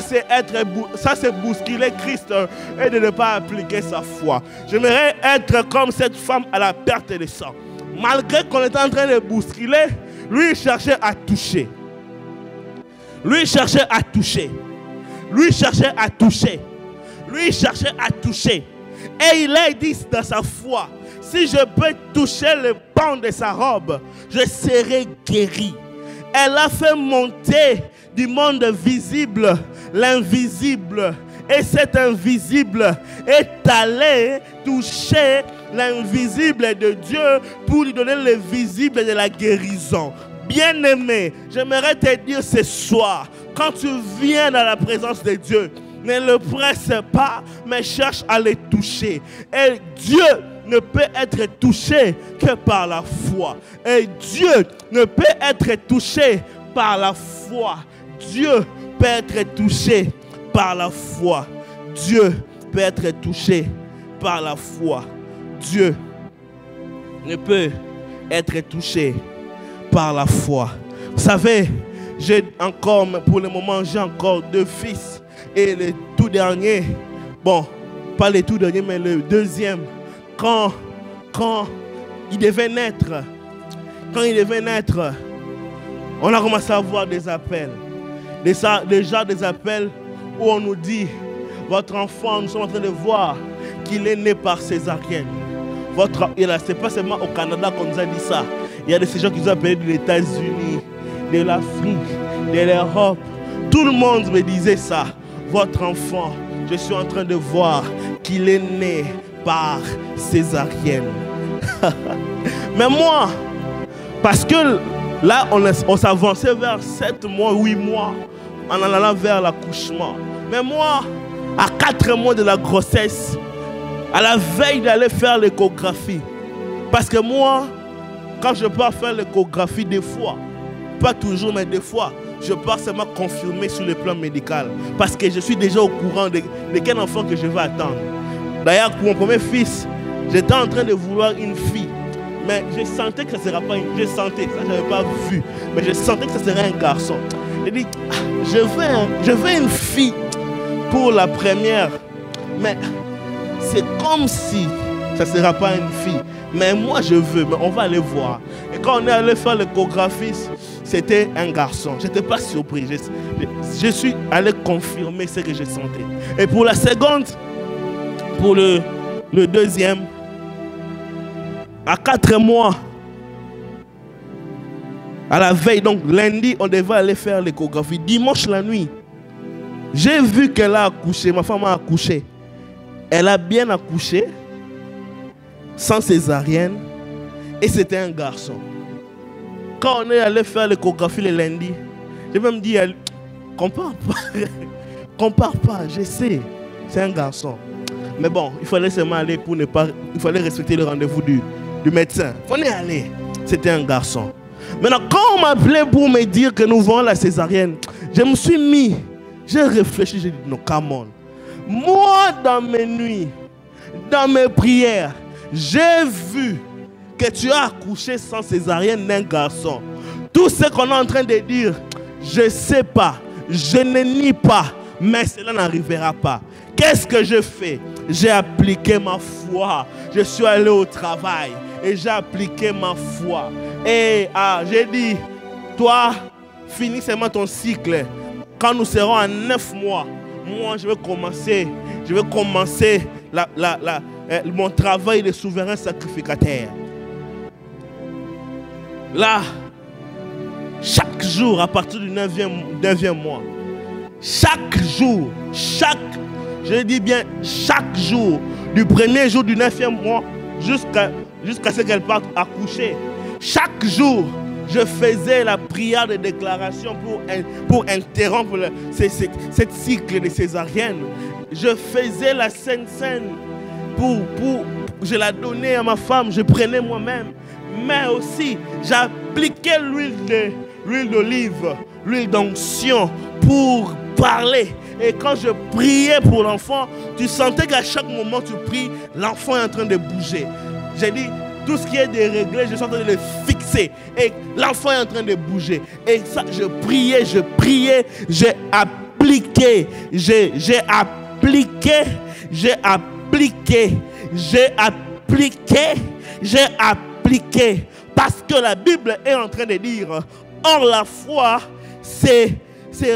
c'est bousculer Christ et de ne pas appliquer sa foi. J'aimerais être comme cette femme à la perte de sang. Malgré qu'on était en train de bousculer, lui, il cherchait à toucher. Lui, il cherchait à toucher. Lui, il cherchait à toucher. Lui, il cherchait à toucher. Et il a dit dans sa foi, si je peux toucher le pan de sa robe, je serai guéri. Elle a fait monter du monde visible l'invisible. Et cet invisible est allé toucher l'invisible de Dieu pour lui donner le visible de la guérison. Bien-aimé, j'aimerais te dire ce soir, quand tu viens dans la présence de Dieu, ne le presse pas, mais cherche à les toucher. Et Dieu ne peut être touché que par la foi. Et Dieu ne peut être touché par la foi. Dieu peut être touché par la foi. Dieu peut être touché par la foi. Dieu ne peut être touché par la foi. Vous savez, pour le moment, j'ai encore 2 fils. Et le tout dernier, bon, pas le tout dernier, mais le deuxième, quand il devait naître, on a commencé à avoir des appels. Déjà des appels où on nous dit, votre enfant, nous sommes en train de voir qu'il est né par césarienne. C'est pas seulement au Canada qu'on nous a dit ça. Il y a des gens qui nous ont appelés des États-Unis, de l'Afrique, de l'Europe. Tout le monde me disait ça. Votre enfant, je suis en train de voir qu'il est né par césarienne. Mais moi, parce que là, on s'avançait vers 7 mois, 8 mois, en allant vers l'accouchement. Mais moi, à 4 mois de la grossesse, à la veille d'aller faire l'échographie, parce que moi, quand je pars faire l'échographie, des fois, pas toujours, mais des fois, je pars seulement confirmer sur le plan médical. Parce que je suis déjà au courant de quel enfant que je vais attendre. D'ailleurs, pour mon premier fils, j'étais en train de vouloir une fille. Mais je sentais que ça ne sera pas une... Je sentais, ça je n'avais pas vu. Mais je sentais que ça serait un garçon. J'ai dit, je veux une fille pour la première. Mais c'est comme si ça ne sera pas une fille. Mais moi je veux, mais on va aller voir. Et quand on est allé faire l'échographie, c'était un garçon. Je n'étais pas surpris. Je suis allé confirmer ce que je sentais. Et pour la seconde, pour le deuxième, à 4 mois, à la veille, donc lundi, on devait aller faire l'échographie. Dimanche la nuit, j'ai vu qu'elle a accouché. Ma femme a accouché. Elle a bien accouché, sans césarienne, et c'était un garçon. Quand on est allé faire l'échographie le lundi, j'ai même dit, compare pas, compare pas, je sais, c'est un garçon. Mais bon, il fallait seulement aller pour ne pas, il fallait respecter le rendez-vous du médecin. On est allé, c'était un garçon. Maintenant, quand on m'appelait pour me dire que nous voulons la césarienne, je me suis mis, j'ai réfléchi, j'ai dit non, come on. Moi, dans mes nuits, dans mes prières, j'ai vu que tu as accouché sans césarienne d'un garçon. Tout ce qu'on est en train de dire, je ne sais pas, je ne nie pas, mais cela n'arrivera pas. Qu'est-ce que je fais? J'ai appliqué ma foi. Je suis allé au travail et j'ai appliqué ma foi. Et j'ai dit, toi, finis seulement ton cycle. Quand nous serons à 9 mois, moi je vais commencer mon travail de souverain sacrificateur. Là, chaque jour, à partir du 9e mois, chaque jour, je dis bien chaque jour, du premier jour du 9e mois jusqu'à ce qu'elle parte accoucher, chaque jour, je faisais la prière de déclaration pour interrompre cette cycle de césarienne. Je faisais la Sainte Seine je la donnais à ma femme, je prenais moi-même. Mais aussi, j'appliquais l'huile d'olive, l'huile d'onction pour parler. Et quand je priais pour l'enfant, tu sentais qu'à chaque moment tu pries, l'enfant est en train de bouger. J'ai dit, tout ce qui est déréglé, je suis en train de le fixer. Et l'enfant est en train de bouger. Et ça, je priais, j'ai appliqué, parce que la Bible est en train de dire, or la foi, c'est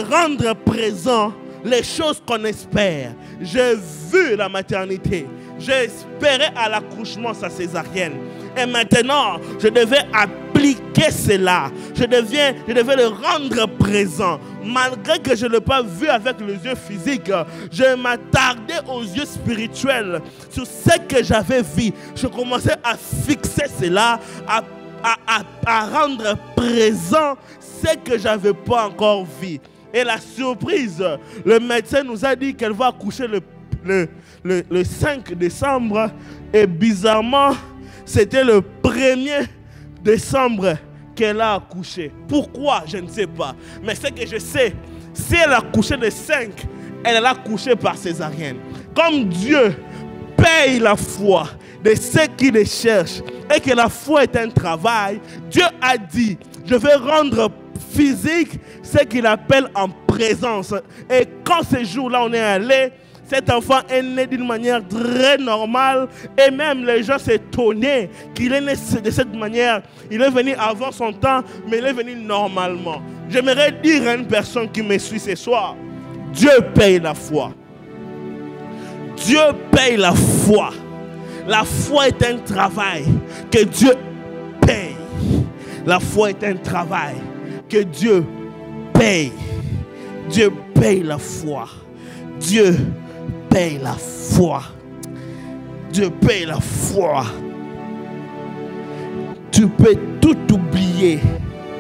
rendre présent les choses qu'on espère. J'ai vu la maternité, j'ai espéré à l'accouchement sa césarienne. Et maintenant, je devais appliquer cela. Je devais le rendre présent. Malgré que je ne l'ai pas vu avec les yeux physiques, je m'attardais aux yeux spirituels sur ce que j'avais vu. Je commençais à fixer cela, à rendre présent ce que je n'avais pas encore vu. Et la surprise, le médecin nous a dit qu'elle va accoucher le 5 décembre. Et bizarrement, c'était le 1er décembre qu'elle a accouché. Pourquoi? Je ne sais pas. Mais ce que je sais, si elle a accouché le 5, elle a accouché par césarienne. Comme Dieu paye la foi de ceux qui les cherchent et que la foi est un travail, Dieu a dit, je vais rendre physique ce qu'il appelle en présence. Et quand ce jour-là on est allé, cet enfant est né d'une manière très normale et même les gens s'étonnaient qu'il est né de cette manière. Il est venu avant son temps, mais il est venu normalement. J'aimerais dire à une personne qui me suit ce soir, Dieu paye la foi. Dieu paye la foi. La foi est un travail que Dieu paye. La foi est un travail que Dieu paye. Dieu paye la foi. Dieu paye la foi. Dieu paye la foi. Tu peux tout oublier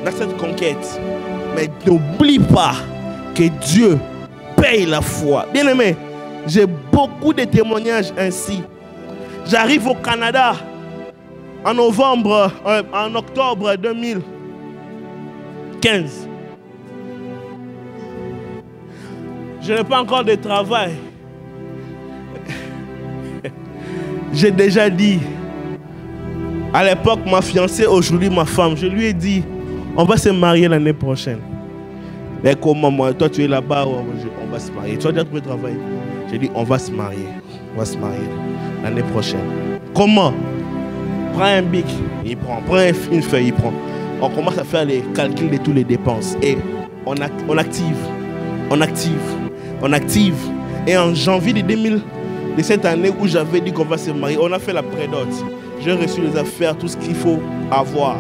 dans cette conquête, mais n'oublie pas que Dieu paye la foi. Bien aimé, j'ai beaucoup de témoignages ainsi. J'arrive au Canada en octobre 2015. Je n'ai pas encore de travail. J'ai déjà dit, à l'époque, ma fiancée, aujourd'hui ma femme, je lui ai dit, on va se marier l'année prochaine. Mais comment moi, toi tu es là-bas, on va se marier. Tu as déjà trouvé travail? J'ai dit, on va se marier. On va se marier l'année prochaine. Comment? Prends un bic, il prend. Prends une feuille, il prend. On commence à faire les calculs de toutes les dépenses. Et on active. On active. On active. Et en janvier de cette année où j'avais dit qu'on va se marier, on a fait la prédote. J'ai reçu les affaires, tout ce qu'il faut avoir.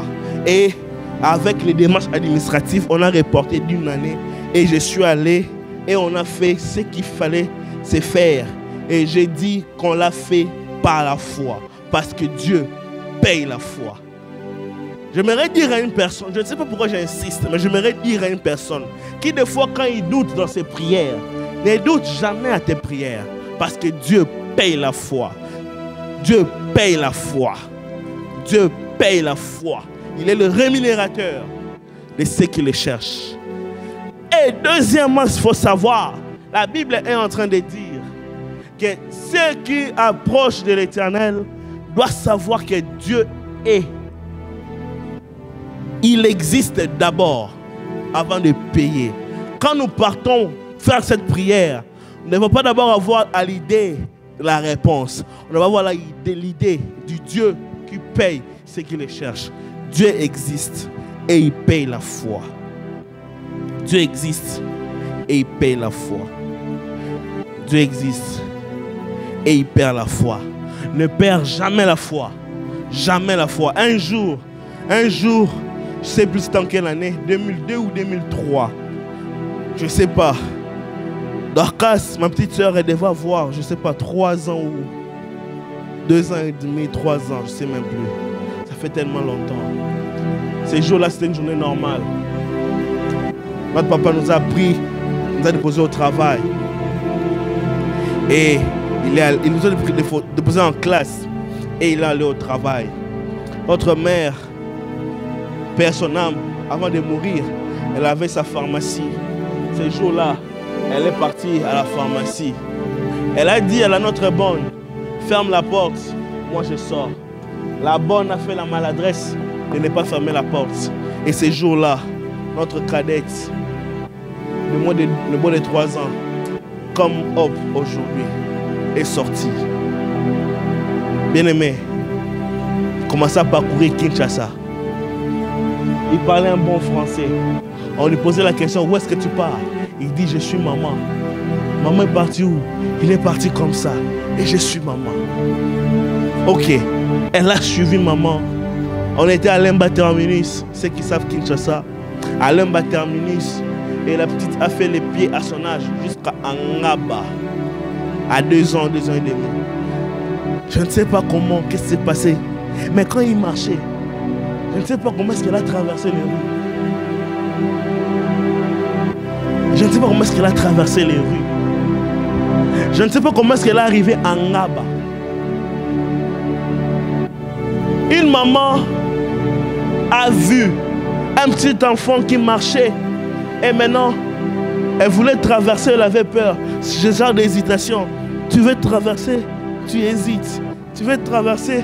Et avec les démarches administratives, on a reporté d'une année. Et je suis allé et on a fait ce qu'il fallait se faire. Et j'ai dit qu'on l'a fait par la foi. Parce que Dieu paye la foi. J'aimerais dire à une personne, je ne sais pas pourquoi j'insiste, mais j'aimerais dire à une personne qui des fois quand il doute dans ses prières, ne doute jamais à tes prières. Parce que Dieu paye la foi. Dieu paye la foi. Dieu paye la foi. Il est le rémunérateur de ceux qui le cherchent. Et deuxièmement, il faut savoir, la Bible est en train de dire que ceux qui approchent de l'Éternel doivent savoir que Dieu est. Il existe d'abord avant de payer. Quand nous partons faire cette prière, nous ne devons pas d'abord avoir à l'idée la réponse. On doit avoir l'idée du Dieu qui paye ceux qui le cherchent. Dieu existe et il paye la foi. Dieu existe et il paye la foi. Dieu existe et il perd la foi. Ne perds jamais la foi. Jamais la foi. Un jour, je ne sais plus dans quelle année, 2002 ou 2003, je ne sais pas. Dorcas, ma petite soeur, elle devait avoir, je ne sais pas, 3 ans ou 2 ans et demi, 3 ans, je ne sais même plus. Ça fait tellement longtemps. Ces jours-là, c'était une journée normale. Notre papa nous a pris, nous a déposé au travail. Et il nous a déposé en classe. Et il est allé au travail. Notre mère, père son âme, avant de mourir, elle avait sa pharmacie. Ces jours-là, elle est partie à la pharmacie. Elle a dit à la notre bonne, ferme la porte, moi je sors. La bonne a fait la maladresse de ne pas fermer la porte. Et ces jours-là, notre cadette, le moins de 3 ans, comme Hop aujourd'hui, est sortie. Bien-aimé, commença à parcourir Kinshasa. Il parlait un bon français. On lui posait la question, où est-ce que tu pars? Il dit, je suis maman. Maman est partie où? Il est parti comme ça. Et je suis maman. Ok. Elle a suivi maman. On était à Lemba Terminus. Ceux qui savent Kinshasa. À Lemba Terminus. Et la petite a fait les pieds à son âge jusqu'à Angaba. À 2 ans, 2 ans et demi. Je ne sais pas comment, qu'est-ce qui s'est passé. Mais quand il marchait, je ne sais pas comment est-ce qu'elle a traversé les rues. Je ne sais pas comment est-ce qu'elle a traversé les rues. Je ne sais pas comment est-ce qu'elle est arrivée à Ngaba. Une maman a vu un petit enfant qui marchait et maintenant elle voulait traverser, elle avait peur. Ce genre d'hésitation. Tu veux traverser, tu hésites. Tu veux traverser,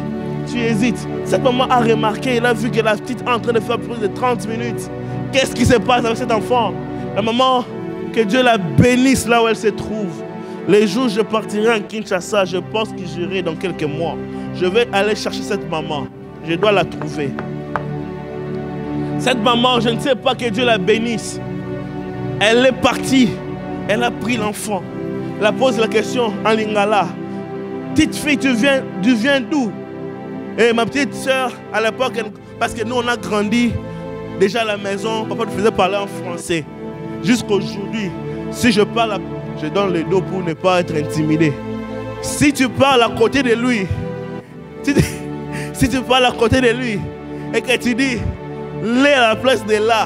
tu hésites. Cette maman a remarqué, elle a vu que la petite est en train de faire plus de 30 minutes. Qu'est-ce qui se passe avec cet enfant? La maman, que Dieu la bénisse là où elle se trouve. Les jours où je partirai en Kinshasa, je pense que j'irai dans quelques mois. Je vais aller chercher cette maman. Je dois la trouver. Cette maman, je ne sais pas, que Dieu la bénisse. Elle est partie. Elle a pris l'enfant. Elle a posé la question en lingala. Petite fille, tu viens d'où? Et ma petite soeur, à l'époque, parce que nous, on a grandi déjà à la maison, papa nous faisait parler en français. Jusqu'aujourd'hui, si je parle, je donne le dos pour ne pas être intimidé. Si tu parles à côté de lui, si tu parles à côté de lui et que tu dis, l'est à la place de là,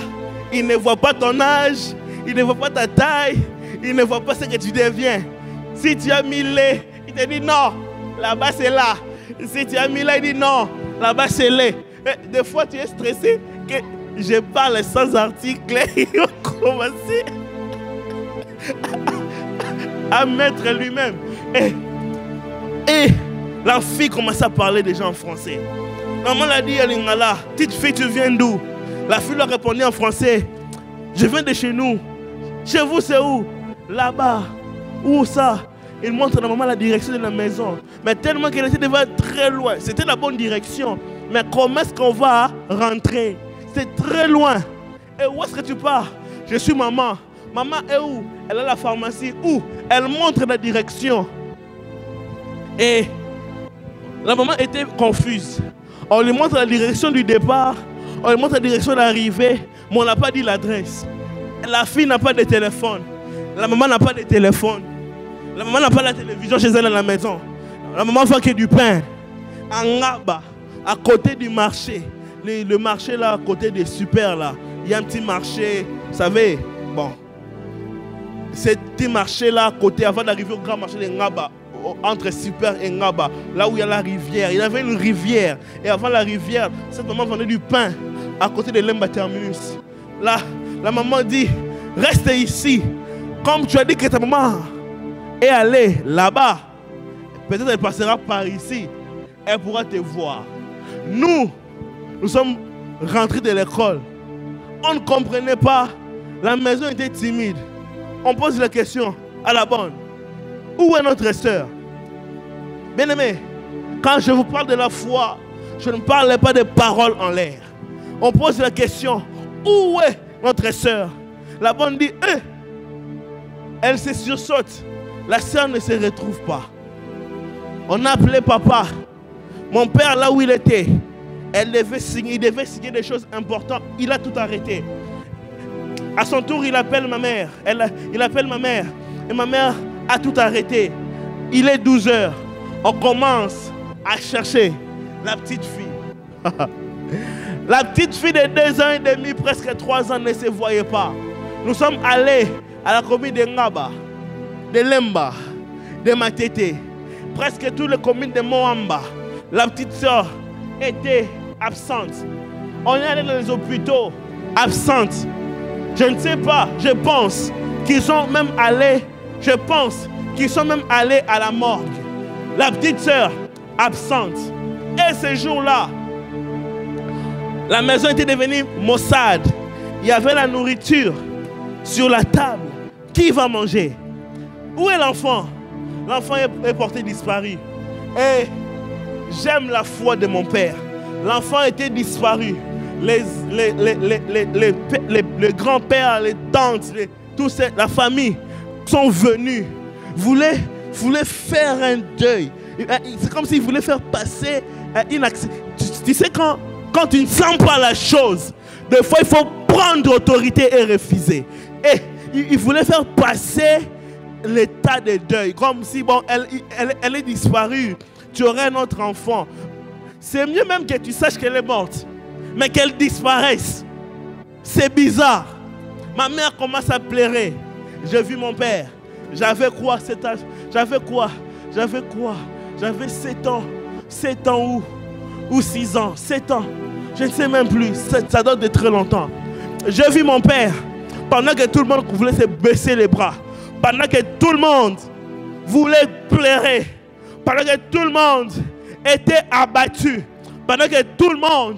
il ne voit pas ton âge, il ne voit pas ta taille, il ne voit pas ce que tu deviens. Si tu as mis l'est, il te dit non, là-bas c'est là. Si tu as mis là, il dit non, là-bas c'est l'est. Des fois tu es stressé que je parle sans article, il va commencer à mettre lui-même. Et la fille commence à parler déjà en français. Maman l'a dit à Lingala, petite fille, tu viens d'où? La fille lui a répondu en français, je viens de chez nous. Chez vous, c'est où? Là-bas. Où ça? Il montre à la maman la direction de la maison. Mais tellement qu'elle était déjà très loin. C'était la bonne direction. Mais comment est-ce qu'on va rentrer? C'est très loin. Et où est-ce que tu pars? Je suis maman. Maman est où? Elle est à la pharmacie. Où? Elle montre la direction. Et la maman était confuse. On lui montre la direction du départ. On lui montre la direction de l'arrivée. Mais on n'a pas dit l'adresse. La fille n'a pas de téléphone. La maman n'a pas de téléphone. La maman n'a pas la télévision chez elle à la maison. La maman fait que du pain. En Ngaba, à côté du marché. Le marché là, à côté des super là. Il y a un petit marché, vous savez, bon. Ce petit marché là, à côté, avant d'arriver au grand marché de Ngaba, entre Super et Ngaba, là où il y a la rivière. Il y avait une rivière. Et avant la rivière, cette maman vendait du pain à côté de l'Emba Terminus. Là, la maman dit, reste ici. Comme tu as dit que ta maman est allée là-bas, peut-être elle passera par ici. Elle pourra te voir. Nous sommes rentrés de l'école. On ne comprenait pas. La maison était timide. On pose la question à la bonne. Où est notre sœur? Bien-aimé, quand je vous parle de la foi, je ne parle pas de paroles en l'air. On pose la question, où est notre sœur? La bonne dit, elle se sursaute. La sœur ne se retrouve pas. On a appelé papa. Mon père, là où il était, il devait signer des choses importantes. Il a tout arrêté. À son tour, il appelle ma mère. Il appelle ma mère. Et ma mère a tout arrêté. Il est 12 heures. On commence à chercher la petite fille. La petite fille de 2 ans et demi, presque 3 ans, ne se voyait pas. Nous sommes allés à la commune de Ngaba, de Lemba, de Matete, presque toutes les communes de Moamba. La petite soeur était absente. On est allé dans les hôpitaux, absente. Je ne sais pas, je pense qu'ils sont même allés, à la morgue. La petite soeur, absente. Et ce jour-là, la maison était devenue maussade. Il y avait la nourriture sur la table. Qui va manger? Où est l'enfant? L'enfant est porté disparu. Et j'aime la foi de mon père. L'enfant était disparu. Les grands-pères, les tantes, la famille sont venus. Voulaient faire un deuil. C'est comme s'ils voulaient faire passer une action. Tu sais, quand tu ne sens pas la chose, des fois il faut prendre autorité et refuser. Et il voulait faire passer l'état de deuil. Comme si, bon, elle est disparue. Tu aurais un autre enfant. C'est mieux même que tu saches qu'elle est morte. Mais qu'elle disparaisse. C'est bizarre. Ma mère commence à pleurer. J'ai vu mon père. J'avais quoi cet âge? J'avais quoi? J'avais 7 ans. 7 ans ou 6 ans? 7 ans. Je ne sais même plus. Ça date de très longtemps. J'ai vu mon père pendant que tout le monde voulait se baisser les bras. Pendant que tout le monde voulait pleurer. Pendant que tout le monde était abattu. Pendant que tout le monde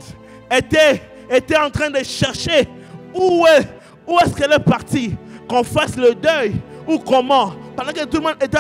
était en train de chercher où est-ce qu'elle est partie, qu'on fasse le deuil ou comment. Pendant que tout le monde était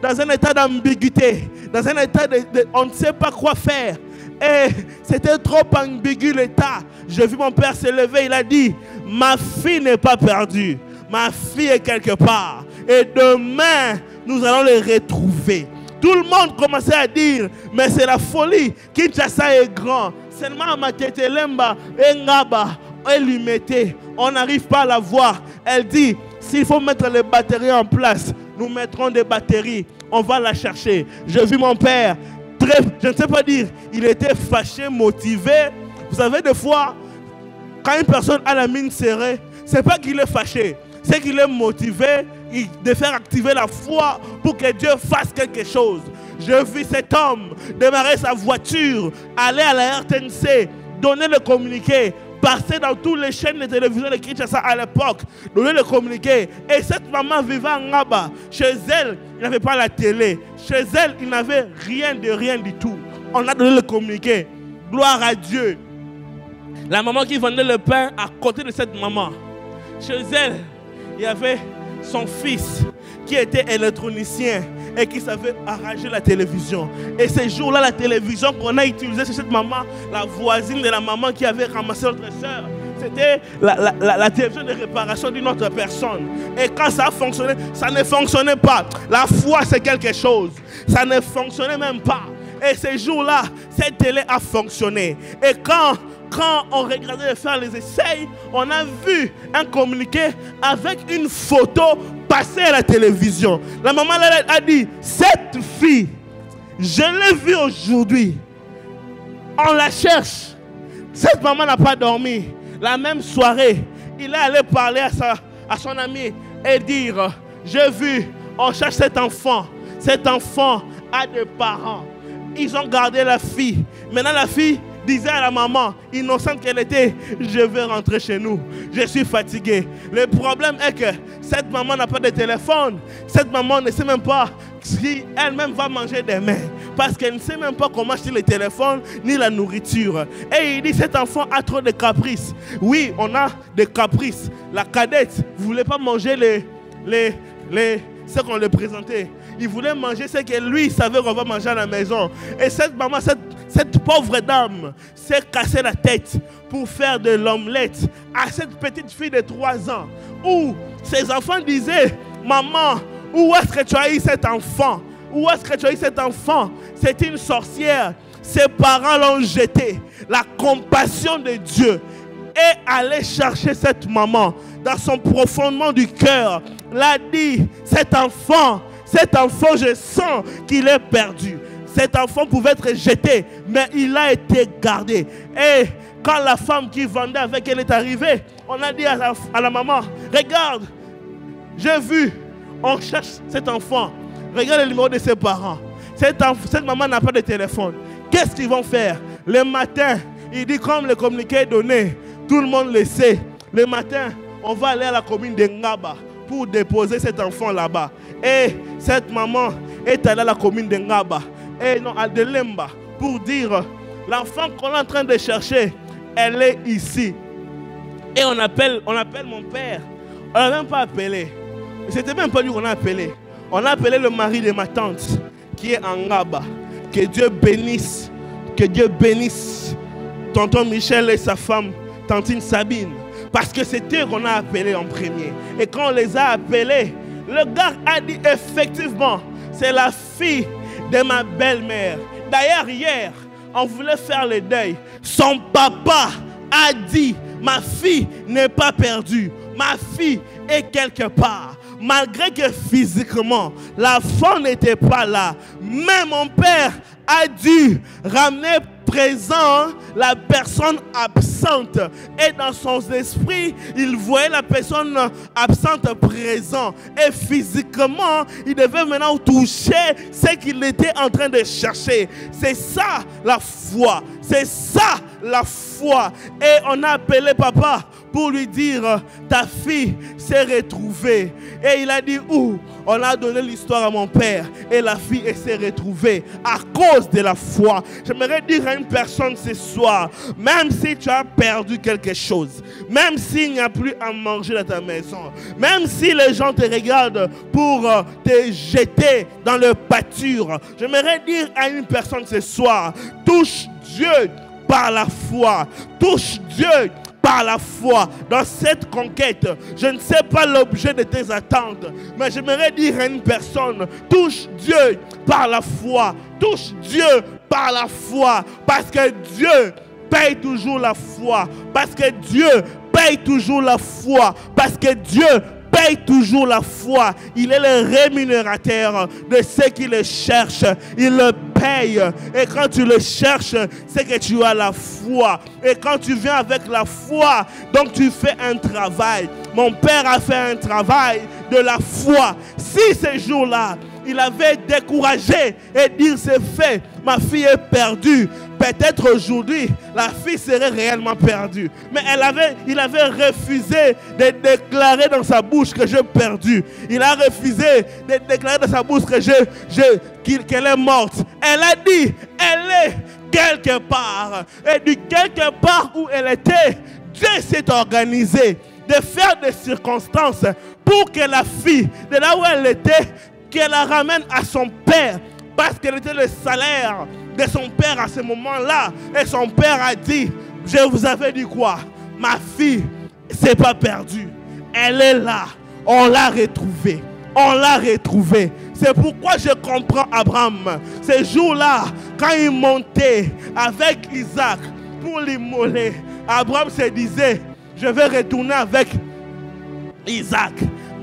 dans un état d'ambiguïté, dans un état on ne sait pas quoi faire. Et c'était trop ambigu l'état. J'ai vu mon père se lever, il a dit, ma fille n'est pas perdue, ma fille est quelque part. Et demain, nous allons les retrouver. Tout le monde commençait à dire, mais c'est la folie. Kinshasa est grand. Seulement Matetelemba et Ngaba, elle lui mettait. On n'arrive pas à la voir. Elle dit, s'il faut mettre les batteries en place, nous mettrons des batteries. On va la chercher. J'ai vu mon père, je ne sais pas dire, il était fâché, motivé. Vous savez, des fois, quand une personne a la mine serrée, ce n'est pas qu'il est fâché, c'est qu'il est motivé de faire activer la foi pour que Dieu fasse quelque chose. Je vis cet homme démarrer sa voiture, aller à la RTNC, donner le communiqué, passer dans toutes les chaînes de télévision de Kinshasa à l'époque, donner le communiqué. Et cette maman vivait en Ngaba. Chez elle, il n'y avait pas la télé. Chez elle, il n'avait rien du tout. On a donné le communiqué. Gloire à Dieu. La maman qui vendait le pain à côté de cette maman. Chez elle, il y avait son fils qui était électronicien et qui savait arranger la télévision. Et ces jours-là, la télévision qu'on a utilisée chez cette maman, la voisine de la maman qui avait ramassé notre soeur, c'était la télévision de réparation d'une autre personne. Et quand ça a fonctionné, ça ne fonctionnait pas. La foi, c'est quelque chose. Ça ne fonctionnait même pas. Et ces jours-là, cette télé a fonctionné. Et quand on regardait faire les essais, on a vu un communiqué avec une photo passer à la télévision. La maman a dit, cette fille, je l'ai vue aujourd'hui. On la cherche. Cette maman n'a pas dormi. La même soirée, il est allé parler à son ami et dire, j'ai vu, on cherche cet enfant. Cet enfant a des parents. Ils ont gardé la fille. Maintenant la fille disait à la maman, innocente qu'elle était, je vais rentrer chez nous, je suis fatiguée. Le problème est que cette maman n'a pas de téléphone. Cette maman ne sait même pas si elle-même va manger demain, parce qu'elle ne sait même pas comment acheter le téléphone ni la nourriture. Et il dit, cet enfant a trop de caprices. Oui, on a des caprices. La cadette ne voulait pas manger ce qu'on lui présentait. Il voulait manger ce que lui savait qu'on va manger à la maison. Et cette maman, cette pauvre dame s'est cassée la tête pour faire de l'omelette à cette petite fille de 3 ans. Où ses enfants disaient, maman, où est-ce que tu as eu cet enfant? Où est-ce que tu as eu cet enfant? C'est une sorcière. Ses parents l'ont jeté. La compassion de Dieu est allée chercher cette maman dans son profondément du cœur. L'a dit, cet enfant, je sens qu'il est perdu. Cet enfant pouvait être jeté, mais il a été gardé. Et quand la femme qui vendait avec elle est arrivée, on a dit à la maman, regarde, j'ai vu, on cherche cet enfant. Regarde le numéro de ses parents. Cette maman n'a pas de téléphone. Qu'est-ce qu'ils vont faire? Le matin, il dit comme le communiqué est donné, tout le monde le sait. Le matin, on va aller à la commune de Ngaba pour déposer cet enfant là-bas. Et cette maman est allée à la commune de Ngaba, et non, à Delemba, pour dire, l'enfant qu'on est en train de chercher, elle est ici. Et on appelle mon père. On n'a même pas appelé. C'était même pas lui qu'on a appelé. On a appelé le mari de ma tante, qui est en Ngaba. Que Dieu bénisse. Que Dieu bénisse tonton Michel et sa femme, tantine Sabine. Parce que c'est eux qu'on a appelé en premier. Et quand on les a appelés, le gars a dit effectivement, c'est la fille de ma belle-mère. D'ailleurs, hier, on voulait faire le deuil. Son papa a dit, ma fille n'est pas perdue. Ma fille est quelque part. Malgré que physiquement, l'enfant n'était pas là. Mais mon père a dû ramener présent, la personne absente. Et dans son esprit, il voyait la personne absente présente. Et physiquement, il devait maintenant toucher ce qu'il était en train de chercher. C'est ça la foi. C'est ça la foi. Et on a appelé papa pour lui dire, ta fille s'est retrouvée. Et il a dit, où? On a donné l'histoire à mon père. Et la fille s'est retrouvée à cause de la foi. J'aimerais dire à une personne ce soir, même si tu as perdu quelque chose, même s'il n'y a plus à manger dans ta maison, même si les gens te regardent pour te jeter dans le pâture, j'aimerais dire à une personne ce soir, touche Dieu par la foi. Touche Dieu par la foi dans cette conquête. Je ne sais pas l'objet de tes attentes, mais j'aimerais dire à une personne, touche Dieu par la foi. Touche Dieu par la foi, parce que Dieu paye toujours la foi, parce que Dieu paye toujours la foi, parce que Dieu paye toujours la foi. Il est le rémunérateur de ceux qui le cherchent. Il le paye. Et quand tu le cherches, c'est que tu as la foi. Et quand tu viens avec la foi, donc tu fais un travail. Mon père a fait un travail de la foi. Si ce jour-là, il avait découragé et dit c'est fait, ma fille est perdue, peut-être aujourd'hui la fille serait réellement perdue. Mais il avait refusé de déclarer dans sa bouche que j'ai perdu. Il a refusé de déclarer dans sa bouche qu'elle est morte. Elle a dit, elle est quelque part. Et du quelque part où elle était, Dieu s'est organisé de faire des circonstances pour que la fille, de là où elle était, qu'elle la ramène à son père, parce qu'elle était le salaire de son père à ce moment-là. Et son père a dit, je vous avais dit quoi? Ma fille, c'est pas perdue. Elle est là. On l'a retrouvée. On l'a retrouvée. C'est pourquoi je comprends Abraham. Ce jour-là, quand il montait avec Isaac pour l'immoler, Abraham se disait, je vais retourner avec Isaac.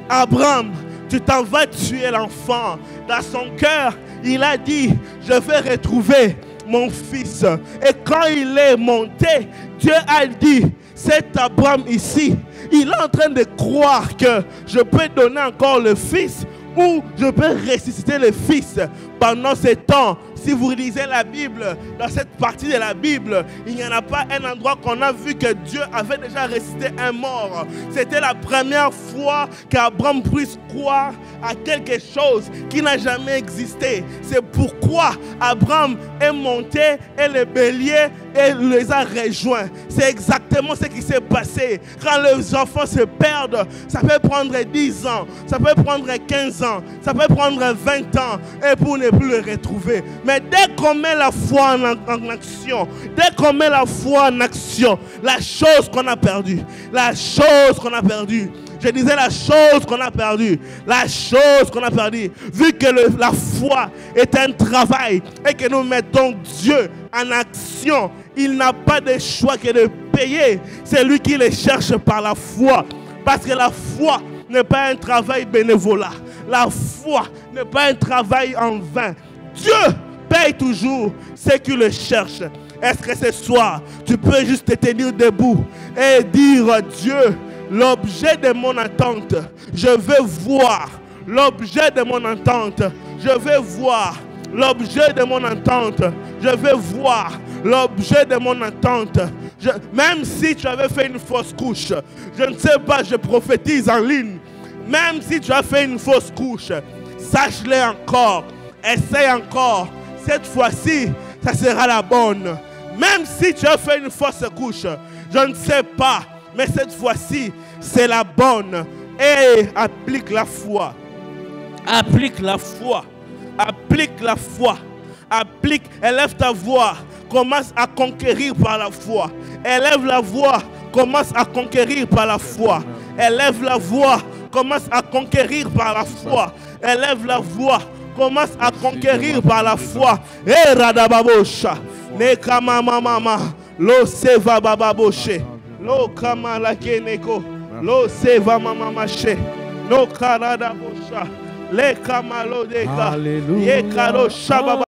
Abraham, tu t'en vas tuer l'enfant. Dans son cœur, il a dit, je vais retrouver mon fils. Et quand il est monté, Dieu a dit, cet Abraham ici, il est en train de croire que je peux donner encore le fils ou je peux ressusciter le fils. Pendant ce temps, si vous lisez la Bible, dans cette partie de la Bible, il n'y en a pas un endroit qu'on a vu que Dieu avait déjà ressuscité un mort. C'était la première fois qu'Abraham puisse croire à quelque chose qui n'a jamais existé. C'est pourquoi Abraham est monté et le bélier les a rejoints. C'est exactement ce qui s'est passé. Quand les enfants se perdent, ça peut prendre 10 ans, ça peut prendre 15 ans, ça peut prendre 20 ans, et pour ne plus le retrouver. Mais dès qu'on met la foi en action, dès qu'on met la foi en action, la chose qu'on a perdue, je disais la chose qu'on a perdue, vu que la foi est un travail et que nous mettons Dieu en action, il n'a pas de choix que de payer. C'est lui qui le cherche par la foi. Parce que la foi n'est pas un travail bénévolat. La foi n'est pas un travail en vain. Dieu paye toujours ceux qui le cherchent. Est-ce que ce soir, tu peux juste te tenir debout et dire, Dieu, l'objet de mon attente, je veux voir l'objet de mon attente, je veux voir l'objet de mon attente, je veux voir l'objet de mon attente. Même si tu avais fait une fausse couche, je ne sais pas, je prophétise en ligne, même si tu as fait une fausse couche, sache-le encore, essaye encore, cette fois-ci, ça sera la bonne. Même si tu as fait une fausse couche, je ne sais pas, mais cette fois-ci, c'est la bonne. Et applique la foi. Applique la foi. Applique la foi. Applique, élève ta voix. Commence à conquérir par la foi. Élève la voix. Commence à conquérir par la foi. Élève la voix. Commence à conquérir par la foi. Élève la voix. Commence à conquérir par la foi. Et radababosha. Nekama mama. Lo seva bababoshe. Lo kama la keneko. Lo seva mama mache. No karada bosha. Le kama lo deka. Ye karo shababa.